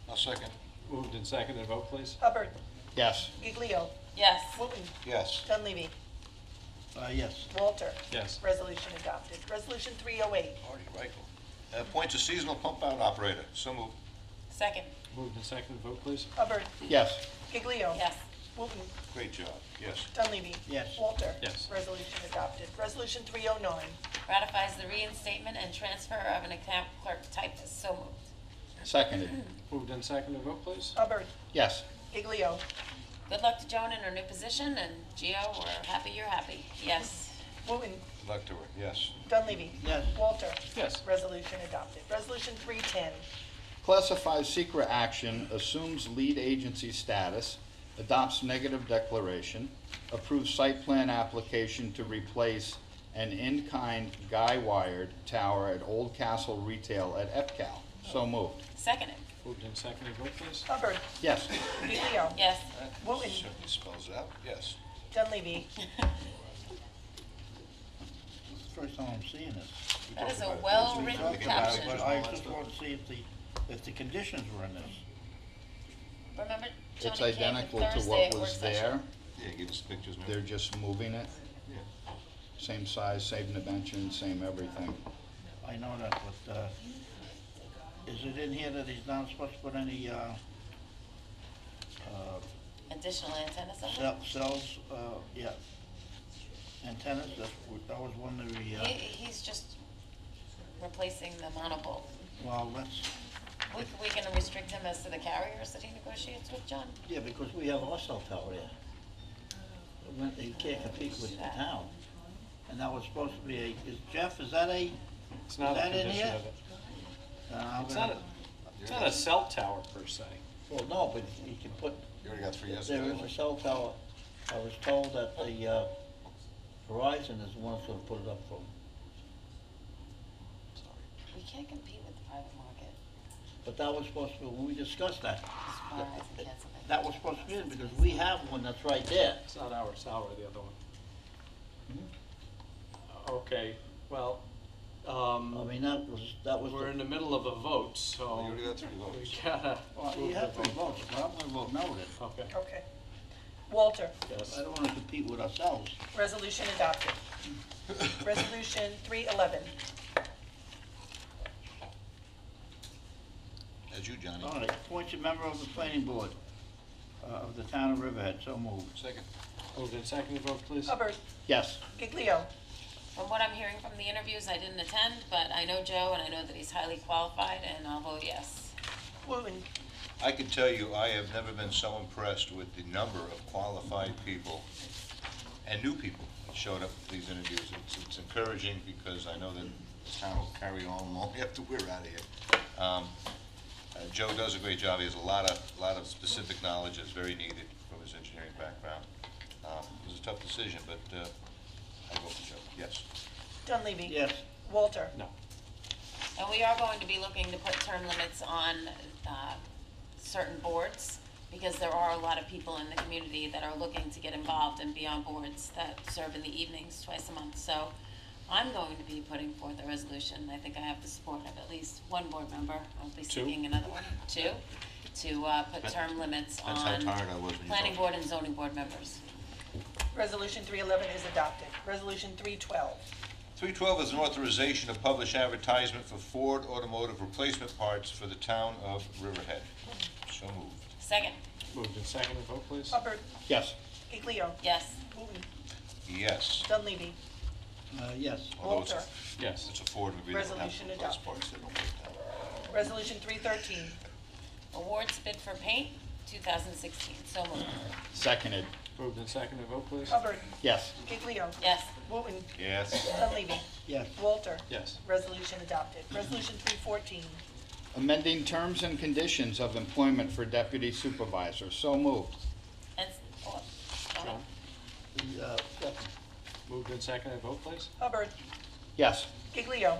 I'll second. Moved and seconded, vote please. Hubbard. Yes. Giglio. Yes. Wooten. Yes. Dunleavy. Yes. Walter. Yes. Resolution adopted. Resolution 308. Marty Reichel. Appoints a seasonal pump-out operator. So moved. Second. Moved and seconded, vote please. Hubbard. Yes. Giglio. Yes. Wooten. Great job. Yes. Dunleavy. Yes. Walter. Yes. Resolution adopted. Resolution 309. Ratifies the reinstatement and transfer of an account clerk typist. So moved. Seconded. Moved and seconded, vote please. Hubbard. Yes. Giglio. Good luck to Joan in her new position, and Gio, we're happy you're happy. Yes. Wooten. Good luck to her. Yes. Dunleavy. Yes. Walter. Yes. Resolution adopted. Resolution 310. Classifies secret action, assumes lead agency status, adopts negative declaration, approves site plan application to replace an in-kind guy-wired tower at Old Castle Retail at EPCAL. So moved. Seconded. Moved and seconded, vote please. Hubbard. Yes. Giglio. Yes. Wooten. Certainly spells it out. Yes. Dunleavy. This is the first time I'm seeing this. That is a about it. well-written We talked about it. caption. But I just wanted to see if the conditions were in this. Remember, It's Joni came identical for to Thursday what at work was session. there. Yeah, give us pictures, man. They're just moving it. Yeah. Same size, same dimension, same everything. I know that, but, is it in here that he's not supposed to put any, Additional antennas on it? cells, yeah, antennas? That was one of the, He's just replacing the monopole. well, that's, We can restrict him as to the carriers that he negotiates with, John? yeah, because we have our cell tower there. You can't compete with the town. And that was supposed to be Jeff, is that a? It's not Is a that in condition here? of it. I'm It's gonna- not a cell tower per se. Well, no, but you can put, You already got 3 there yesterday. is a cell tower. I was told that the, Verizon is the one that's gonna put it up for them. We can't compete with the private market. But that was supposed to be, when we discussed that, Verizon can't something. that was supposed to be it, because we have one that's right there. It's not ours, the other one. Hmm? Okay, well, I mean, that was we're in the, the middle of a vote, so You already got 3 we votes. gotta. well, you move have the 3 votes, but I'm gonna vote no then. Okay, Okay. Walter. yes. I don't wanna compete with ourselves. Resolution adopted. Resolution 311. As you, Johnny. All right, appoints a member of the planning board, of the town of Riverhead, so moved. Second. Moved and seconded, vote please. Hubbard. Yes. Giglio. From what I'm hearing from the interviews, I didn't attend, but I know Joe and I know that he's highly qualified, and I'll vote yes. Wooten. I can tell you, I have never been so impressed with the number of qualified people and new people that showed up at these interviews. It's encouraging because I know that the town will carry on long after we're out of here. Joe does a great job. He has a lot of specific knowledge that's very needed from his engineering background. It was a tough decision, but I vote for Joe. Yes. Dunleavy. Yes. Walter. No. And we are going to be looking to put term limits on certain boards, because there are a lot of people in the community that are looking to get involved and be on boards that serve in the evenings twice a month. So I'm going to be putting forth a resolution. I think I have the support of at least one board member. I'll be Two. seeking another one, two, to put term limits That's how on tired I was when you planning told board and zoning board members. Resolution 311 is adopted. Resolution 312. 312 is an authorization to publish advertisement for Ford automotive replacement parts for the town of Riverhead. So moved. Second, Moved and seconded, vote please. Hubbard. Yes. Giglio. yes. Wooten. Yes. Dunleavy. Yes. Although it's a- Walter. Yes. It's a Ford, we don't have Resolution to replace adopted. parts that don't break down. Resolution 313. Awards bid for paint, 2016. So moved. Seconded. Moved and seconded, vote please. Hubbard. Yes. Giglio. Yes. Wooten. Yes. Dunleavy. Yes. Walter. Yes. Resolution adopted. Resolution 314. Amending terms and conditions of employment for deputy supervisor. So moved. And, oh, go ahead. John? Moved and seconded, vote please. Hubbard. Yes. Giglio.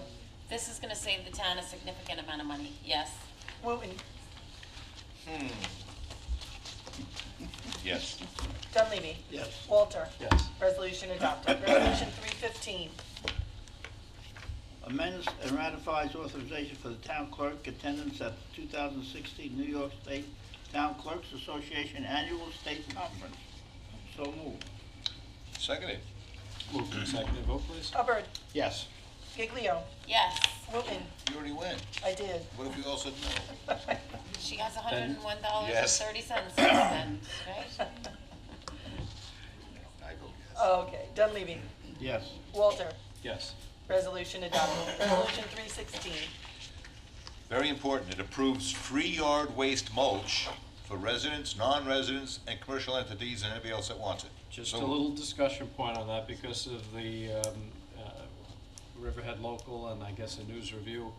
This is gonna save the town a significant amount of money, yes. Wooten. Yes. Dunleavy. Yes. Walter. Yes. Resolution adopted. Resolution 315. Amends and ratifies authorization for the town clerk attendance at the 2016 New York State Town Clerks Association Annual State Conference. So moved. Seconded. Moved and seconded, vote please. Hubbard. Yes. Giglio. Yes. Wooten. You already went. I did. What if we all said no? She has $101.30 Yes. to spend, right? I vote yes. Okay. Dunleavy. Yes. Walter. Yes. Resolution adopted. Resolution 316. Very important, it approves free yard waste mulch for residents, non-residents, and commercial entities, and anybody else that wants it. Just So a little discussion point on that because of the Riverhead Local and I guess a news review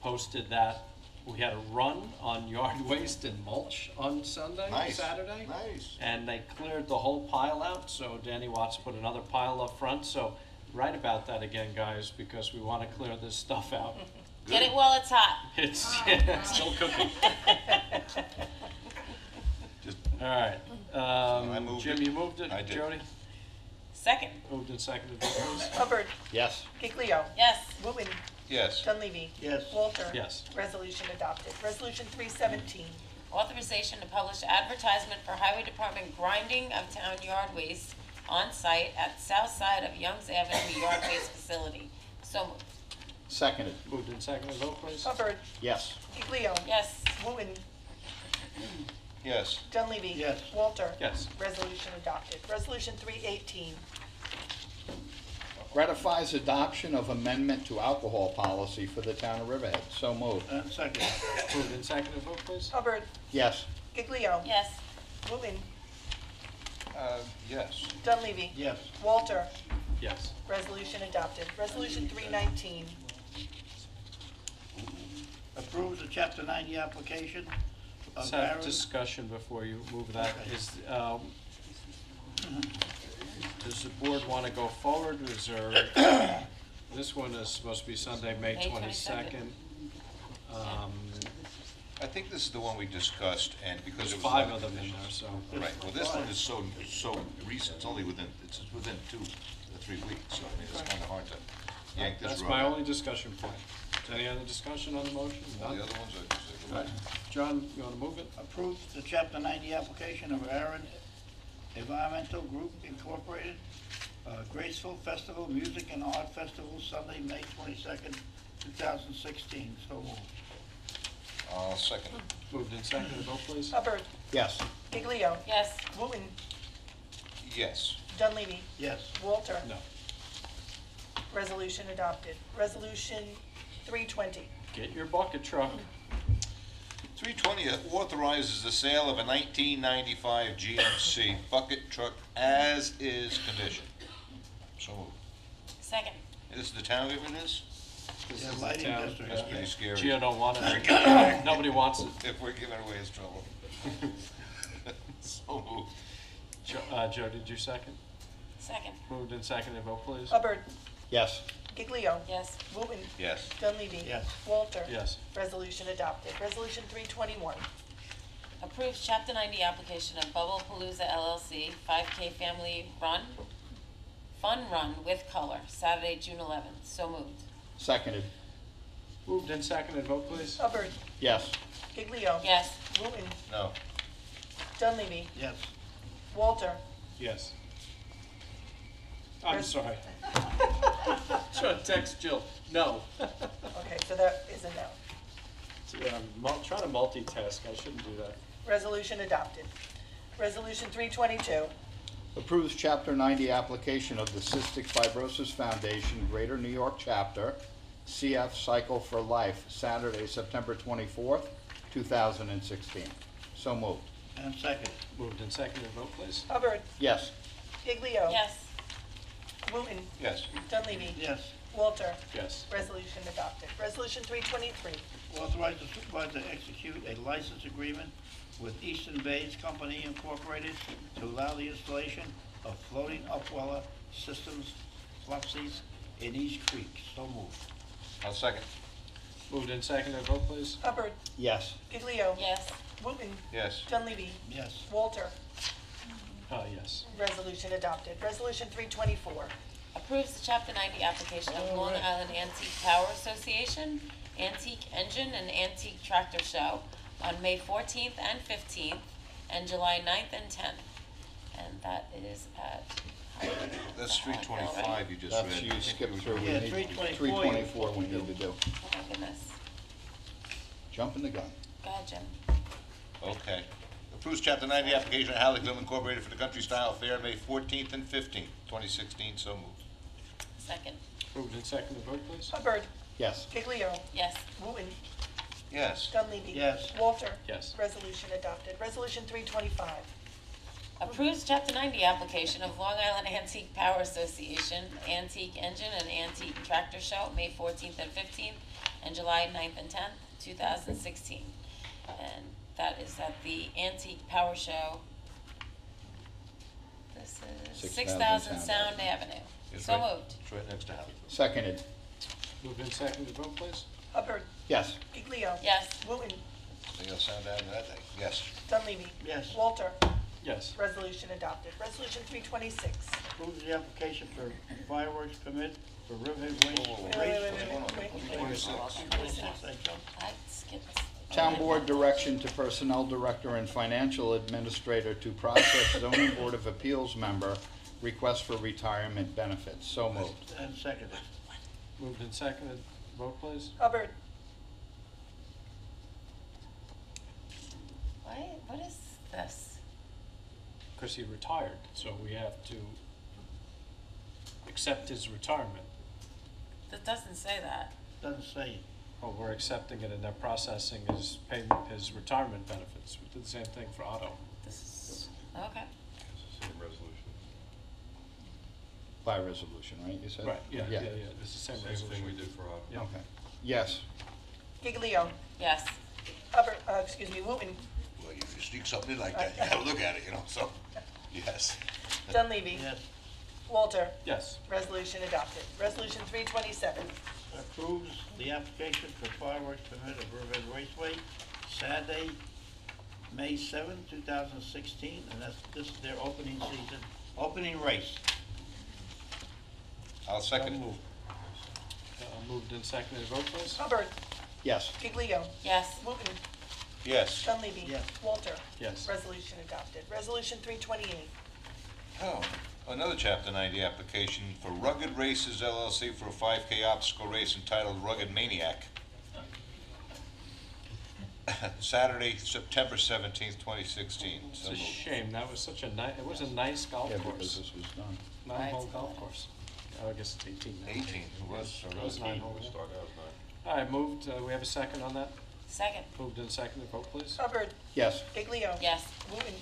posted that we had a run on yard waste and mulch on Sunday, Nice. Saturday. Nice. And they cleared the whole pile out, so Danny Watts put another pile up front. So write about that again, guys, because we want to clear this stuff out. Get it while it's hot. It's still cooking. Just, All right. I moved Jim, it. you moved it. I did. Jody? Second, Moved and seconded, vote please. Hubbard. Yes. Giglio. yes. Wooten. yes. Dunleavy. Yes. Walter. Yes. Resolution adopted. Resolution 317. Authorization to publish advertisement for Highway Department grinding of town yard waste on site at south side of Youngs Avenue Yard Waste Facility. So moved. Seconded. Moved and seconded, vote please. Hubbard. Yes. Giglio. Yes. Wooten. Yes. Dunleavy. Yes. Walter. Yes. Resolution adopted. Resolution 318. Ratifies adoption of amendment to alcohol policy for the town of Riverhead. So moved. Second. Moved and seconded, vote please. Hubbard. Yes. Giglio. Yes. Wooten. Yes. Dunleavy. Yes. Walter. Yes. Resolution adopted. Resolution 319. Approves the chapter 90 application Let's of have Aaron. discussion before you move that. Okay. Does the board want to go forward? Is there, this one is supposed to be Sunday, May May 22nd. I think this is the one we discussed, and because There's it was. 5 of them in there, so. Right, well, this one is so recent, it's only within 2 to 3 weeks, so I mean, it's kind of hard to yank this That's rug my out. only discussion point. Any other discussion on the motion? All the None? other ones, I just say, go Right. ahead. John, you want to move it? Approves the chapter 90 application of Aaron Environmental Group Incorporated, Graceful Festival, Music and Art Festival, Sunday, May 22nd, 2016. So moved. I'll second it. Moved and seconded, vote please. Hubbard. Yes. Giglio. Yes. Wooten. Yes. Dunleavy. Yes. Walter. No. Resolution adopted. Resolution 320. Get your bucket truck. 320 authorizes the sale of a 1995 GMC bucket truck as is conditioned. So moved. Second, This is the town given this? This Yeah, is the lighting town. district. That's pretty scary. Gio don't want it. Nobody wants it. If we're giving away his trouble. So moved. Joe, did you second? second, Moved and seconded, vote please. Hubbard. Yes. Giglio. Yes. Wooten. Yes. Dunleavy. Yes. Walter. Yes. Resolution adopted. Resolution 321. Approves Chapter 90 application of Bubble Palooza LLC 5K Family Fun Run with Color, Saturday, June 11th. So moved. Seconded. Moved and seconded, vote please. Hubbard. Yes. Giglio. Yes. Wooten. No. Dunleavy. Yes. Walter. Yes. I'm Res- sorry. Trying to text Jill, no. Okay, so that is a no. See, I'm trying to multitask, I shouldn't do that. Resolution adopted. Resolution 322. Approves Chapter 90 application of the Cystic Fibrosis Foundation Greater New York Chapter, CF Cycle for Life, Saturday, September 24th, 2016. So moved. And second. Moved and seconded, vote please. Hubbard. Yes. Giglio. Yes. Wooten. Yes. Dunleavy. Yes. Walter. Yes. Resolution adopted. Resolution 323. Authorize the supervisor to execute a license agreement with Eastern Bays Company Incorporated to allow the installation of floating upweller systems, flopsies, in East Creek. So moved. I'll second. Moved and seconded, vote please. Hubbard. Yes. Giglio. Yes. Wooten. Yes. Dunleavy. Yes. Walter. Yes. Resolution adopted. Resolution 324. Approves the Chapter 90 application of Long Island Antique Power Association Antique Engine and Antique Tractor Show on May 14th and 15th and July 9th and 10th. And that is at That's 325 you just read. That's, you skipped through. We Yeah, need- 324 324 we need to do. Oh my goodness. Jumping the gun. Go ahead, Jim. Okay. Approves Chapter 90 application of Halleckville Incorporated for the Country Style Fair, May 14th and 15th, 2016. So moved. Second. Moved and seconded, vote please. Hubbard. Yes. Giglio. Yes. Wooten. Yes. Dunleavy. Yes. Walter. Yes. Resolution adopted. Resolution 325. Approves Chapter 90 application of Long Island Antique Power Association Antique Engine and Antique Tractor Show, May 14th and 15th, and July 9th and 10th, 2016. And that is at the Antique Power Show. This is 6,000 6,000 Sound Avenue. It's So right- moved. It's right next to Halleckville. Seconded. Moved and seconded, vote please. Hubbard. Yes. Giglio. Yes. Wooten. Think I'll sound out that day. Yes. Dunleavy. Yes. Walter. Yes. Resolution adopted. Resolution 326. Approves the application for fireworks permit for Riverhead Whoa, whoa, Race. whoa. 26. I skipped. Town Board direction to Personnel Director and Financial Administrator to process Zoning Board of Appeals member request for retirement benefits. So moved. And seconded. Moved and seconded, vote please. Hubbard. What is this? Because he retired, so we have to accept his retirement. That doesn't say that. Doesn't say. Oh, we're accepting it and they're processing his payment, his retirement benefits. We did the same thing for Otto. This is, okay. Same resolution. By resolution, right, you said? Yeah, it's the same Same resolution. thing we did for Otto. Yeah. Okay. Yes. Giglio. Yes. Hubbard, Wooten. Well, if you sneak something in like that, you gotta look at it, you know, so, yes. Dunleavy. Yes. Walter. Yes. Resolution adopted. Resolution 327. Approves the application for fireworks permit of Riverhead Raceway, Saturday, May 7th, 2016, and this is their opening season, opening race. I'll second it. Moved and seconded, vote please. Hubbard. Yes. Giglio. Yes. Wooten. Yes. Dunleavy. Yes. Walter. Yes. Resolution adopted. Resolution 328. Oh, another Chapter 90 application for Rugged Races LLC for a 5K obstacle race entitled Rugged Maniac. Saturday, September 17th, 2016. It's So a moved. shame, that was such a it was a nice golf Yeah, because course. this was done. 9-hole golf course. Oh, I guess it's 18 now. 18, it was. It was 9 We holes. started out as 9. All right, moved, we have a second on that? Second. Moved and seconded, vote please. Hubbard. Yes. Giglio. Yes. Wooten.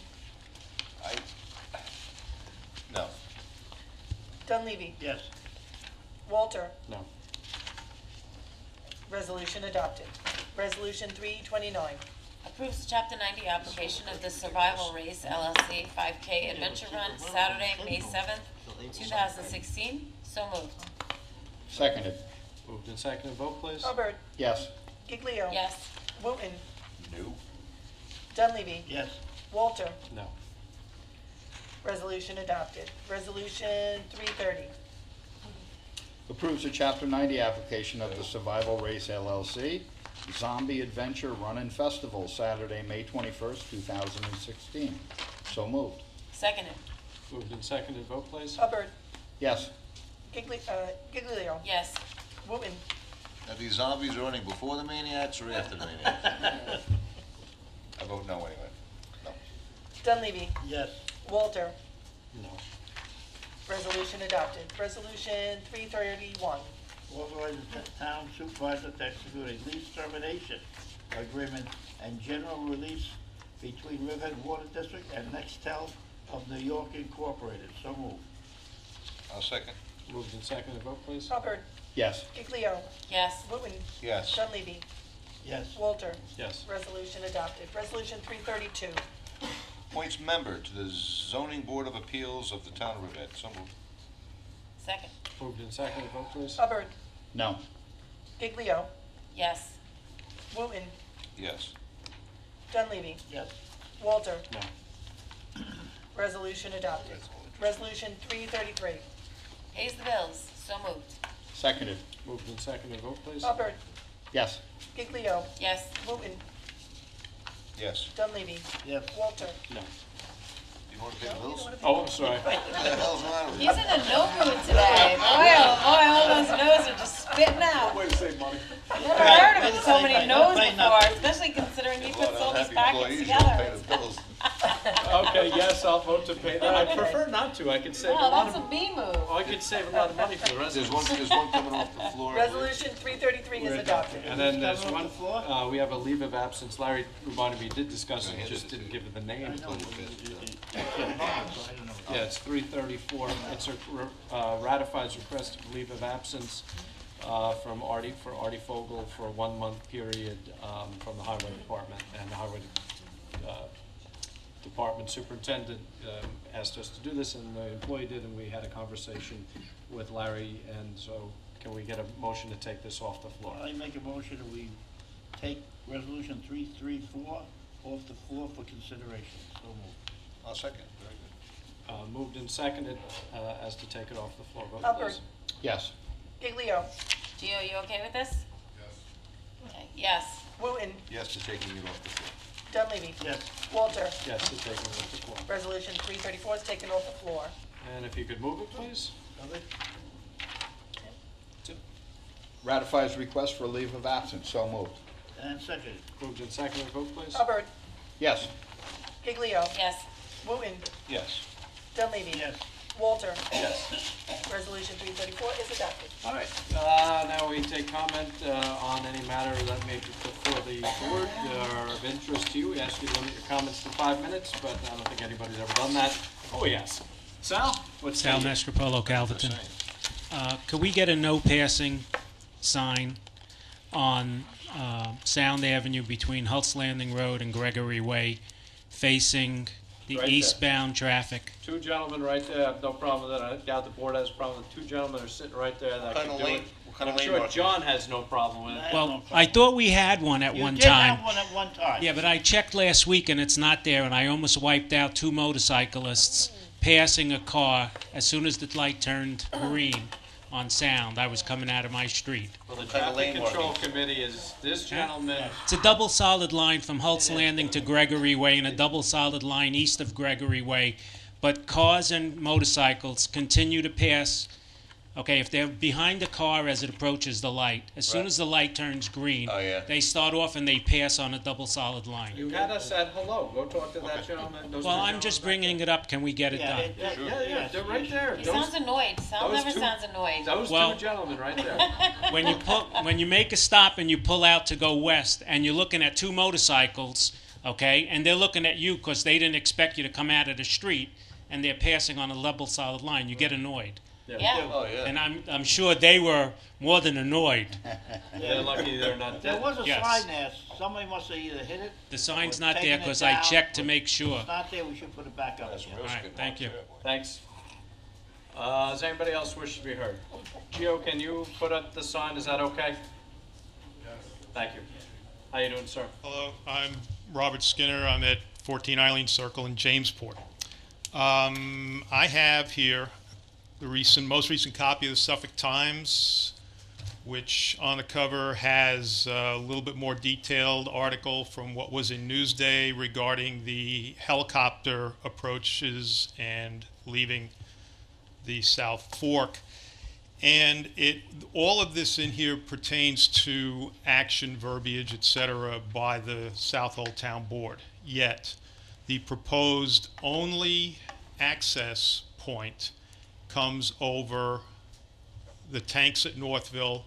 No. Dunleavy. Yes. Walter. No. Resolution adopted. Resolution 329. Approves the Chapter 90 application of the Survival Race LLC 5K Adventure Run, Saturday, May 7th, 2016. So moved. Seconded. Moved and seconded, vote please. Hubbard. Yes. Giglio. Yes. Wooten. No. Dunleavy. Yes. Walter. No. Resolution adopted. Resolution 330. Approves a Chapter 90 application of the Survival Race LLC Zombie Adventure Run and Festival, Saturday, May 21st, 2016. So moved. Seconded. Moved and seconded, vote please. Hubbard. Yes. Giglio. Yes. Wooten. Now, these zombies are running before the maniacs or after the maniacs? I vote no anyway. No. Dunleavy. Yes. Walter. No. Resolution adopted. Resolution 331. Authorize the town supervisor to execute a lease termination agreement and general release between Riverhead Water District and Nextel of New York Incorporated. So moved. I'll second. Moved and seconded, vote please. Hubbard. Yes. Giglio. Yes. Wooten. Yes. Dunleavy. Yes. Walter. Yes. Resolution adopted. Resolution 332. Appoints member to the Zoning Board of Appeals of the Town of Riverhead. So moved. Second. Moved and seconded, vote please. Hubbard. No. Giglio. Yes. Wooten. Yes. Dunleavy. Yes. Walter. No. Resolution adopted. Resolution 333. Pays the bills. So moved. Seconded. Moved and seconded, vote please. Hubbard. Yes. Giglio. Yes. Wooten. Yes. Dunleavy. Yes. Walter. No. You want to pay the bills? Oh, I'm sorry. What the hell's the matter with He's you? in a no mood today. Boy, oh boy, all those no's are just spitting out. Way to save money. Never heard of Wait a so many second, no's don't say before, nothing. especially considering he A lot puts of all these unhappy packets employees don't pay the together. bills. Okay, yes, I'll vote to pay that. I prefer not to. I could save a Wow, lot that's a of, B move. I could save a lot of money for the There's residents. one coming off the floor. Resolution 333 is adopted. And then there's Coming one, off the floor? we have a leave of absence. Larry reminded me, he did discuss it, just didn't give it the name. Yeah, it's 334. It's ratifies request of leave of absence from Artie, for Artie Fogel for a 1-month period from the Highway Department. And the Highway Department Superintendent asked us to do this, and the employee did, and we had a conversation with Larry, and so can we get a motion to take this off the floor? I make a motion that we take resolution 334 off the floor for consideration. So moved. I'll second. Very good. Moved and seconded as to take it off the floor. Vote Hubbard. please. Yes. Giglio. Gio, you okay with this? Yes. Okay, yes. Wooten. Yes to taking it off the floor. Dunleavy. Yes. Walter. Yes, to take it off the floor. Resolution 334 is taken off the floor. And if you could move it, please? Ratifies request for leave of absence. So moved. And seconded. Moved and seconded, vote please. Hubbard. Yes. Giglio. Yes. Wooten. Yes. Dunleavy. Yes. Walter. Yes. Resolution 334 is adopted. All right, now we take comment on any matter that may be before the board or of interest to you. We ask you to limit your comments to 5 minutes, but I don't think anybody's ever done that. Oh, yes. Sal? What's Sal the- Mastropolo, Calverton. Could we get a no passing sign on Sound Avenue between Hulse Landing Road and Gregory Way, facing the Right there. eastbound traffic? Two gentlemen right there, I have no problem with that. I doubt the board has a problem. The two gentlemen are sitting right there that kind can of do lane- it. what kind of I'm lane sure marking? John has no problem with it. Well, I thought we had one at You one did time. have one at one time. Yeah, but I checked last week and it's not there, and I almost wiped out 2 motorcyclists passing a car as soon as the light turned green on Sound. I was coming out of my street. Well, the What kind of traffic lane control markings? committee is this gentleman. It's a double solid line from Hulse Landing to Gregory Way and a double solid line east of Gregory Way. But cars and motorcycles continue to pass. Okay, if they're behind the car as it approaches the light, as soon Right. as the light turns green, Oh, yeah. they start off and they pass on a double solid line. You had us at hello. Go talk to that gentleman. Those Well, two I'm just gentlemen bringing it up. Can we get it Yeah, done? back there. Yeah, they're right there. He sounds annoyed. Sal those never two- sounds annoyed. Those Well- two gentlemen right there. When you make a stop and you pull out to go west, and you're looking at 2 motorcycles, okay, and they're looking at you because they didn't expect you to come out of the street, and they're passing on a level solid line, you get annoyed. Yeah. Oh, yeah. And I'm sure they were more than annoyed. They're lucky they're not There dead. was a Yes. sign there. Somebody must have either hit it. The sign's or not taken there it because I down. checked to If make sure. it's not there, we should put it back up That's again. real All right, skid thank marks you. there. Thanks. Does anybody else wish to be heard? Gio, can you put up the sign? Is that okay? Yes. Thank you. How you doing, sir? Hello, I'm Robert Skinner. I'm at 14 Eileen Circle in Jamesport. I have here the most recent copy of the Suffolk Times, which on the cover has a little bit more detailed article from what was in Newsday regarding the helicopter approaches and leaving the South Fork. And all of this in here pertains to action, verbiage, etc. by the Southold Town Board. Yet, the proposed only access point comes over the tanks at Northville,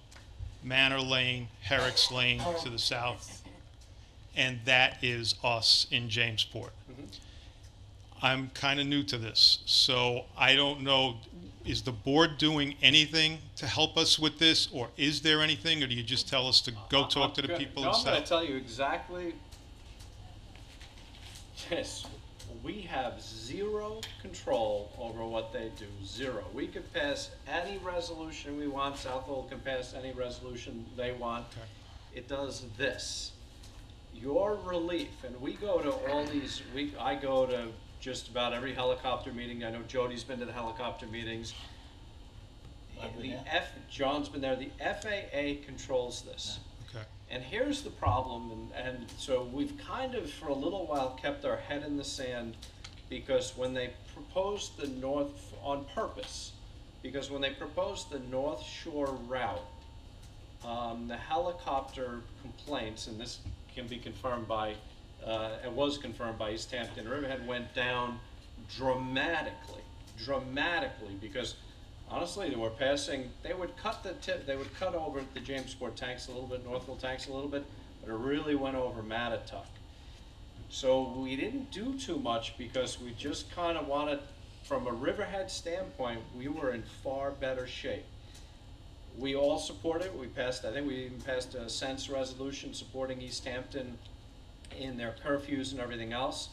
Manor Lane, Herrick's Lane to the south, and that is us in Jamesport. I'm kind of new to this, so I don't know, is the board doing anything to help us with this, or is there anything, or do you just tell us to go talk to the people in I'm going to South? tell you exactly this. We have zero control over what they do, zero. We could pass any resolution we want, Southold can pass any resolution they want. Okay. It does this. Your relief, and we go to all these, I go to just about every helicopter meeting. I know Jody's been to the helicopter meetings. John's been there. The FAA controls this. Okay. And here's the problem, and so we've kind of, for a little while, kept our head in the sand, because when they proposed the north, on purpose, because when they proposed the North Shore route, the helicopter complaints, and this can be confirmed by, it was confirmed by East Hampton, Riverhead went down dramatically, because honestly, they were passing, they would cut the tip, they would cut over the Jamesport tanks a little bit, Northville tanks a little bit, but it really went over Mattatuck. So we didn't do too much because we just kind of wanted, from a Riverhead standpoint, we were in far better shape. We all support it. We passed, I think we even passed a sense resolution supporting East Hampton in their curfews and everything else.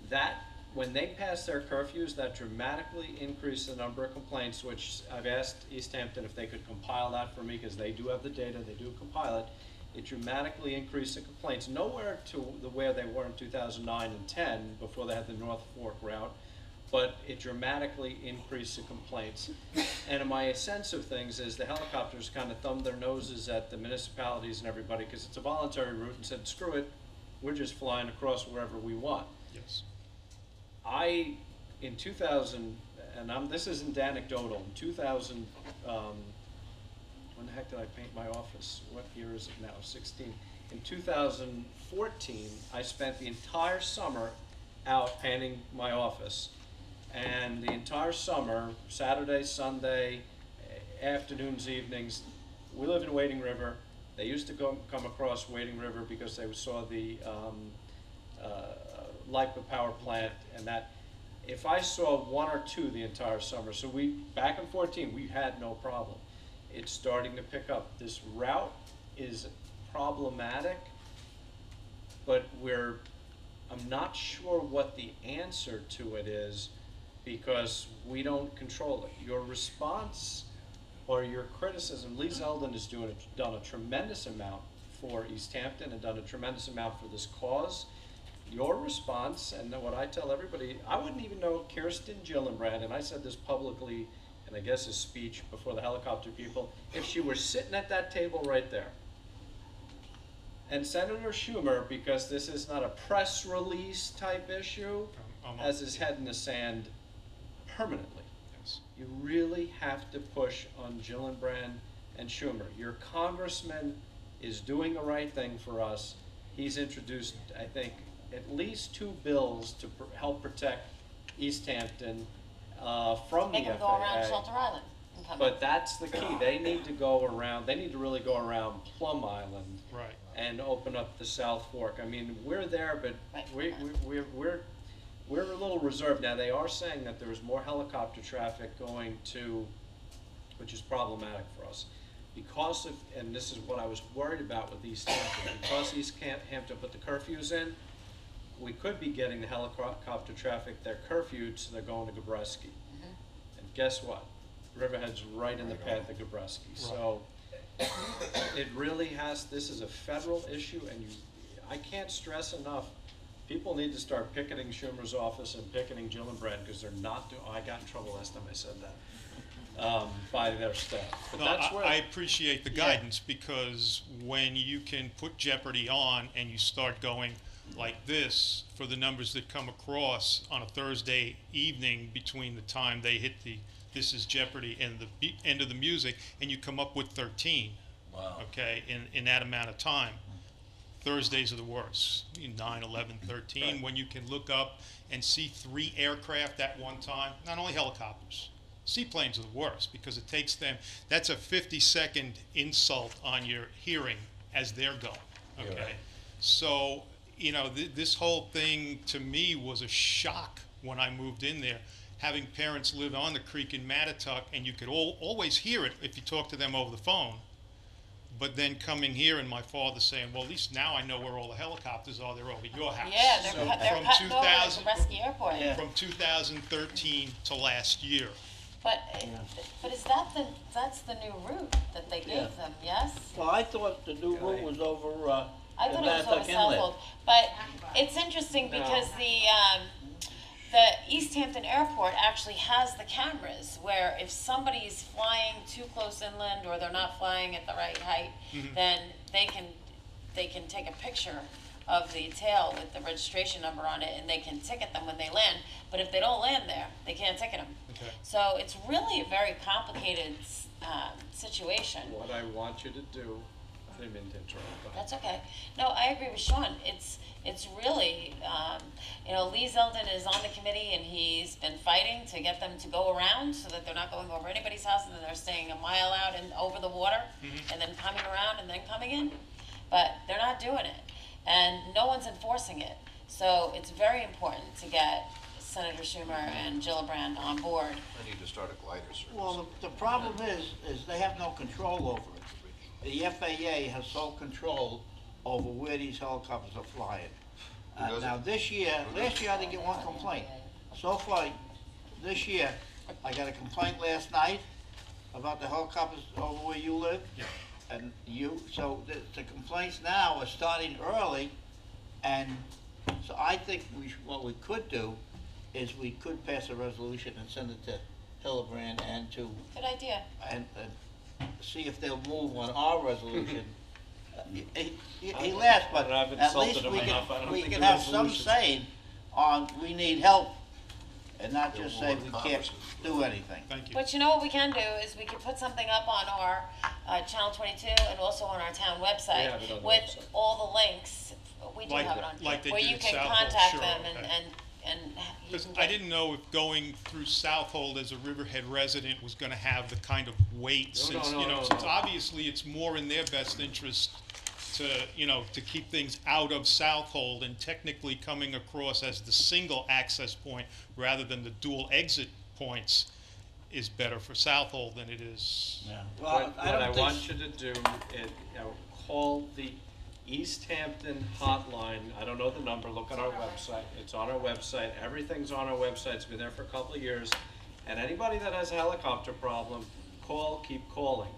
That, when they passed their curfews, that dramatically increased the number of complaints, which I've asked East Hampton if they could compile that for me, because they do have the data, they do compile it. It dramatically increased the complaints, nowhere to where they were in 2009 and 10 before they had the North Fork route, but it dramatically increased the complaints. And my sense of things is the helicopters kind of thumbed their noses at the municipalities and everybody, because it's a voluntary route, and said, screw it, we're just flying across wherever we want. Yes. In 2000, and this isn't anecdotal, in 2000, when the heck did I paint my office? What year is it now? 16. In 2014, I spent the entire summer out painting my office. And the entire summer, Saturday, Sunday, afternoons, evenings, we live in Wading River. They used to come across Wading River because they saw the LIPA power plant, and that. If I saw one or two the entire summer, so back in 14, we had no problem. It's starting to pick up. This route is problematic, but I'm not sure what the answer to it is, because we don't control it. Your response or your criticism, Lee Zeldin has done a tremendous amount for East Hampton and done a tremendous amount for this cause. Your response, and what I tell everybody, I wouldn't even know Kirsten Gillibrand, and I said this publicly, and I guess his speech before the helicopter people, if she were sitting at that table right there. And Senator Schumer, because this is not a press release type issue, has his head in the sand permanently. Yes. You really have to push on Gillibrand and Schumer. Your congressman is doing the right thing for us. He's introduced, I think, at least 2 bills to help protect East Hampton from Make the them FAA. go around Shelter Island and come But that's the key. They need to go around. They need to really go around Plum Island Right. and open up the South Fork. I mean, we're there, but we're a little reserved now. They are saying that there's more helicopter traffic going to, which is problematic for us, because of, and this is what I was worried about with East Hampton, because East Hampton put the curfews in. We could be getting the helicopter traffic, they're curfewed, so they're going to Gabreski. And guess what? Riverhead's right in the path of Gabreski. So it really has, this is a federal issue, and I can't stress enough, people need to start picketing Schumer's office and picketing Gillibrand, because they're not doing, I got in trouble last time I said that, by their staff. But No, that's where, I appreciate the guidance, because when you can put Jeopardy on and you start going like this for the numbers that come across on a Thursday evening between the time they hit the This is Jeopardy and the end of the music, and you come up with 13. Wow. Okay, in that amount of time. Thursdays are the worst, 9, 11, 13, Right. when you can look up and see 3 aircraft at one time, not only helicopters. Seaplanes are the worst, because it takes them, that's a 50-second insult on your hearing as they're going, okay? Yeah. So, you know, this whole thing to me was a shock when I moved in there, having parents live on the creek in Mattatuck, and you could always hear it if you talk to them over the phone. But then coming here and my father saying, well, at least now I know where all the helicopters are, they're over your house. Yeah, they're, So they're from cutting over 2000 the Gabreski Airport. Yeah. From 2013 to last year. But is that that's the new route that they gave Yeah. them, yes? Well, I thought the new route was over, I thought it was over Mattatuck Inlet. Southhold, but it's interesting because the East Hampton Airport actually has the cameras where if somebody's flying too close inland or they're not flying at the right height, then they can take a picture of the tail with the registration number on it, and they can ticket them when they land. But if they don't land there, they can't ticket them. Okay. So it's really a very complicated situation. what I want you to do, I didn't mean to interrupt, but That's okay. No, I agree with Sean. It's really, Lee Zeldin is on the committee, and he's been fighting to get them to go around so that they're not going over anybody's house, and then they're staying a mile out and over the water, and then coming around and then coming in. But they're not doing it, and no one's enforcing it. So it's very important to get Senator Schumer and Gillibrand on board. I need to start a glider service. Well, the problem is they have no control over it. The FAA has sole control over where these helicopters are flying. Now last year I didn't get one complaint. So far, this year, I got a complaint last night about the helicopters over where you live. Yeah. And so the complaints now are starting early, and so I think what we could do is we could pass a resolution and send it to Hillebrand and to, Good idea. and see if they'll move on our resolution. He laughs, but I've at insulted least him enough. I don't we think can the have some resolution's- saying on, we need help, and not just say They'll we move can't on do anything. Thank you. But you know what we can do is we can put something up on our Channel 22 and also on our town website have it on the with website. all the links. We do Like- have it on, like they where did you at can Southhold, contact sure, them okay. and you Because can I get- didn't know if going through Southold as a Riverhead resident was gonna have the kind of weight, No, since, no, you know, no, since no. obviously it's more in their best interest to, to keep things out of Southold and technically coming across as the single access point rather than the dual exit points is better for Southold than it is. Yeah. What I want you to do is, call the East Hampton hotline. I don't know the number, look on our website. It's on our website. Everything's on our website. It's been there for a couple of years. And anybody that has a helicopter problem, keep calling.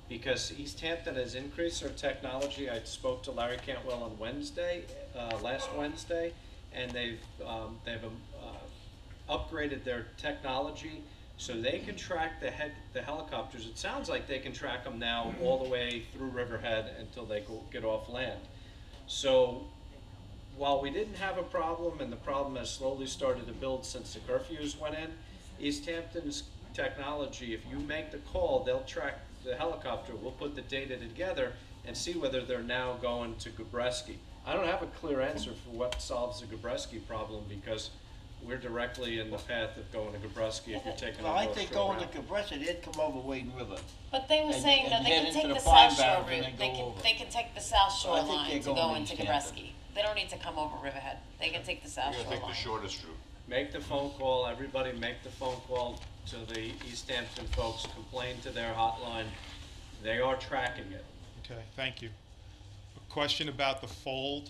Because East Hampton has increased their technology. I spoke to Larry Cantwell on Wednesday, last Wednesday, and they've upgraded their technology so they can track the helicopters. It sounds like they can track them now all the way through Riverhead until they get off land. So while we didn't have a problem, and the problem has slowly started to build since the curfews went in, East Hampton's technology, if you make the call, they'll track the helicopter. We'll put the data together and see whether they're now going to Gabreski. I don't have a clear answer for what solves the Gabreski problem, because we're directly in the path of going to Gabreski if you're taking Well, a I North think Shore going to route. Cabreski, they'd come over Wading River. But they were and- saying that and they head can into take the the Pine South Shore Barrens and route. then go over. They can take the South Shore I think line they're to go going into East Hampton. Gabreski. They don't need to come over Riverhead. They can take the South You're Shore gonna take line. the shortest route. Make the phone call, everybody make the phone call to the East Hampton folks, complain to their hotline. They are tracking it. Okay, thank you. A question about the fold.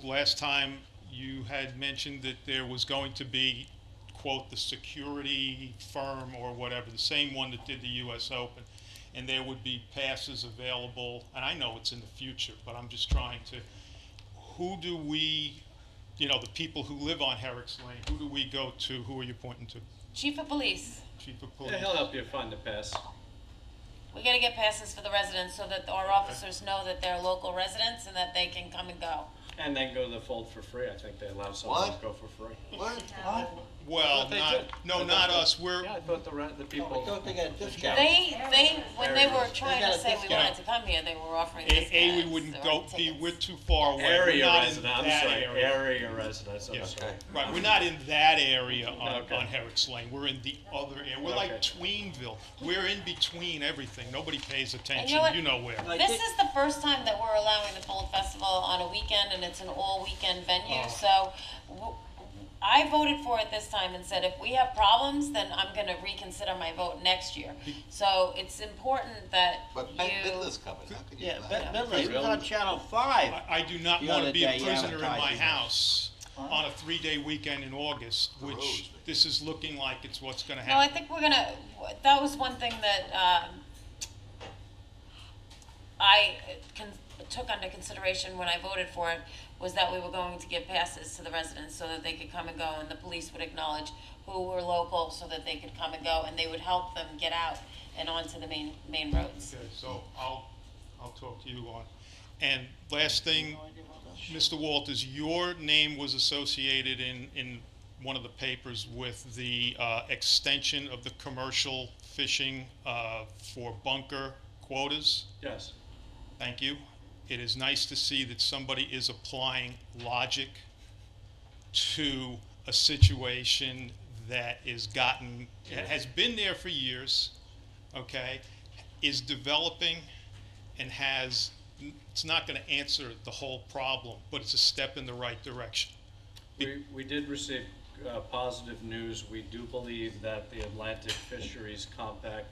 Last time you had mentioned that there was going to be quote, the security firm or whatever, the same one that did the US Open. And there would be passes available, and I know it's in the future, but I'm just trying to, who do we, you know, the people who live on Herrick's Lane, who do we go to? Who are you pointing to? Chief of Police. Chief of Police? Yeah, he'll help you find the pass. We gotta get passes for the residents so that our officers know that they're local residents and that they can come and go. And then go to the fold for free. I think they allow someone to go for free. What? Well, But they not, did. no, I not thought- us, we're, Yeah, I thought the people. I thought they got a discount. When they were trying got to a say we discount. wanted to come here, they were offering we discounts wouldn't or go, tickets. we're too far away. We're Area not in resident, I'm that sorry, area. area residents, I'm Yeah. sorry. Right, we're not in that area on Okay. Herrick's Lane, we're in the other area, we're like Okay. Tweenville, we're in between everything, nobody pays attention, know what? you know where. This is the first time that we're allowing the Fold Festival on a weekend, and it's an all-weekend venue, Oh. so I voted for it this time and said if we have problems, then I'm gonna reconsider my vote next year. So it's important that But you. Bette Midler's coming, how can you Yeah, not? Bentley, it was on Channel 5. I do not The want other to be a day, prisoner in my advertising. house on a 3-day weekend in August, The which roads, this is looking like it's what's gonna No, I happen. think we're gonna, that was one thing that, I took under consideration when I voted for it, was that we were going to give passes to the residents so that they could come and go, and the police would acknowledge who were local so that they could come and go, and they would help them get out and onto the main roads. Okay, so I'll talk to you on. And last thing, Mr. Walters, your name was associated in one of the papers with the extension of the commercial fishing for bunker quotas. Yes. Thank you. It is nice to see that somebody is applying logic to a situation that has been there for years, okay, is developing and it's not going to answer the whole problem, but it's a step in the right direction. We did receive positive news. We do believe that the Atlantic Fisheries Compact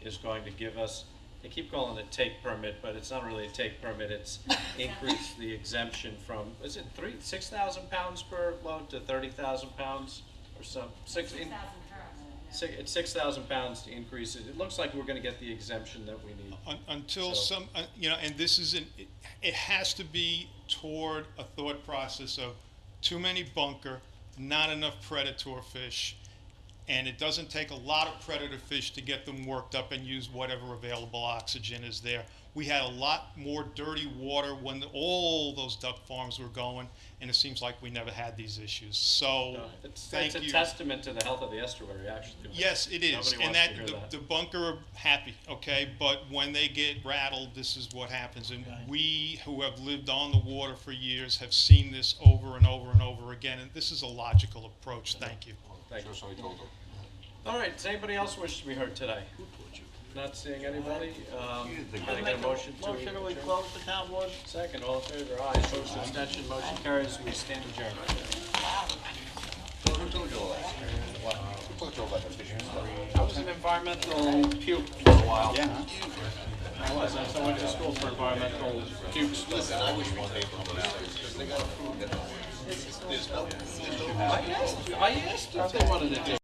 is going to give us, they keep calling it take permit, but it's not really a take permit, it's increase the exemption from, is it 6,000 pounds per load to 30,000 pounds or some, it's 6,000 pounds to increase it. It looks like we're gonna get the exemption that we need. Until So- and this isn't, it has to be toward a thought process of too many bunker, not enough predator fish, and it doesn't take a lot of predator fish to get them worked up and use whatever available oxygen is there. We had a lot more dirty water when all those duck farms were going, and it seems like we never had these issues. So, It's thank a you. testament to the health of the estuary, actually. Yes, it is, Nobody and wants to hear that the bunker are happy, okay, but when they get rattled, this is what happens. And we who have lived on the water for years have seen this over and over and over again, and this is a logical approach. Thank you. Thank you. So I told him. All right, does anybody else wish to be heard today? Not seeing anybody, can I Make get a motion to Motion to adjourn? close the town board? Second, all in favor, aye, opposed, abstention, motion carries, we stand adjourned. Who told you all that? Who told you all about the fishing stuff? I was an environmental puke for a while. Yeah. I was, I went to school for environmental pukes. Listen, I wish one day would come out, because they gotta prove that there's no. I asked if they wanted to do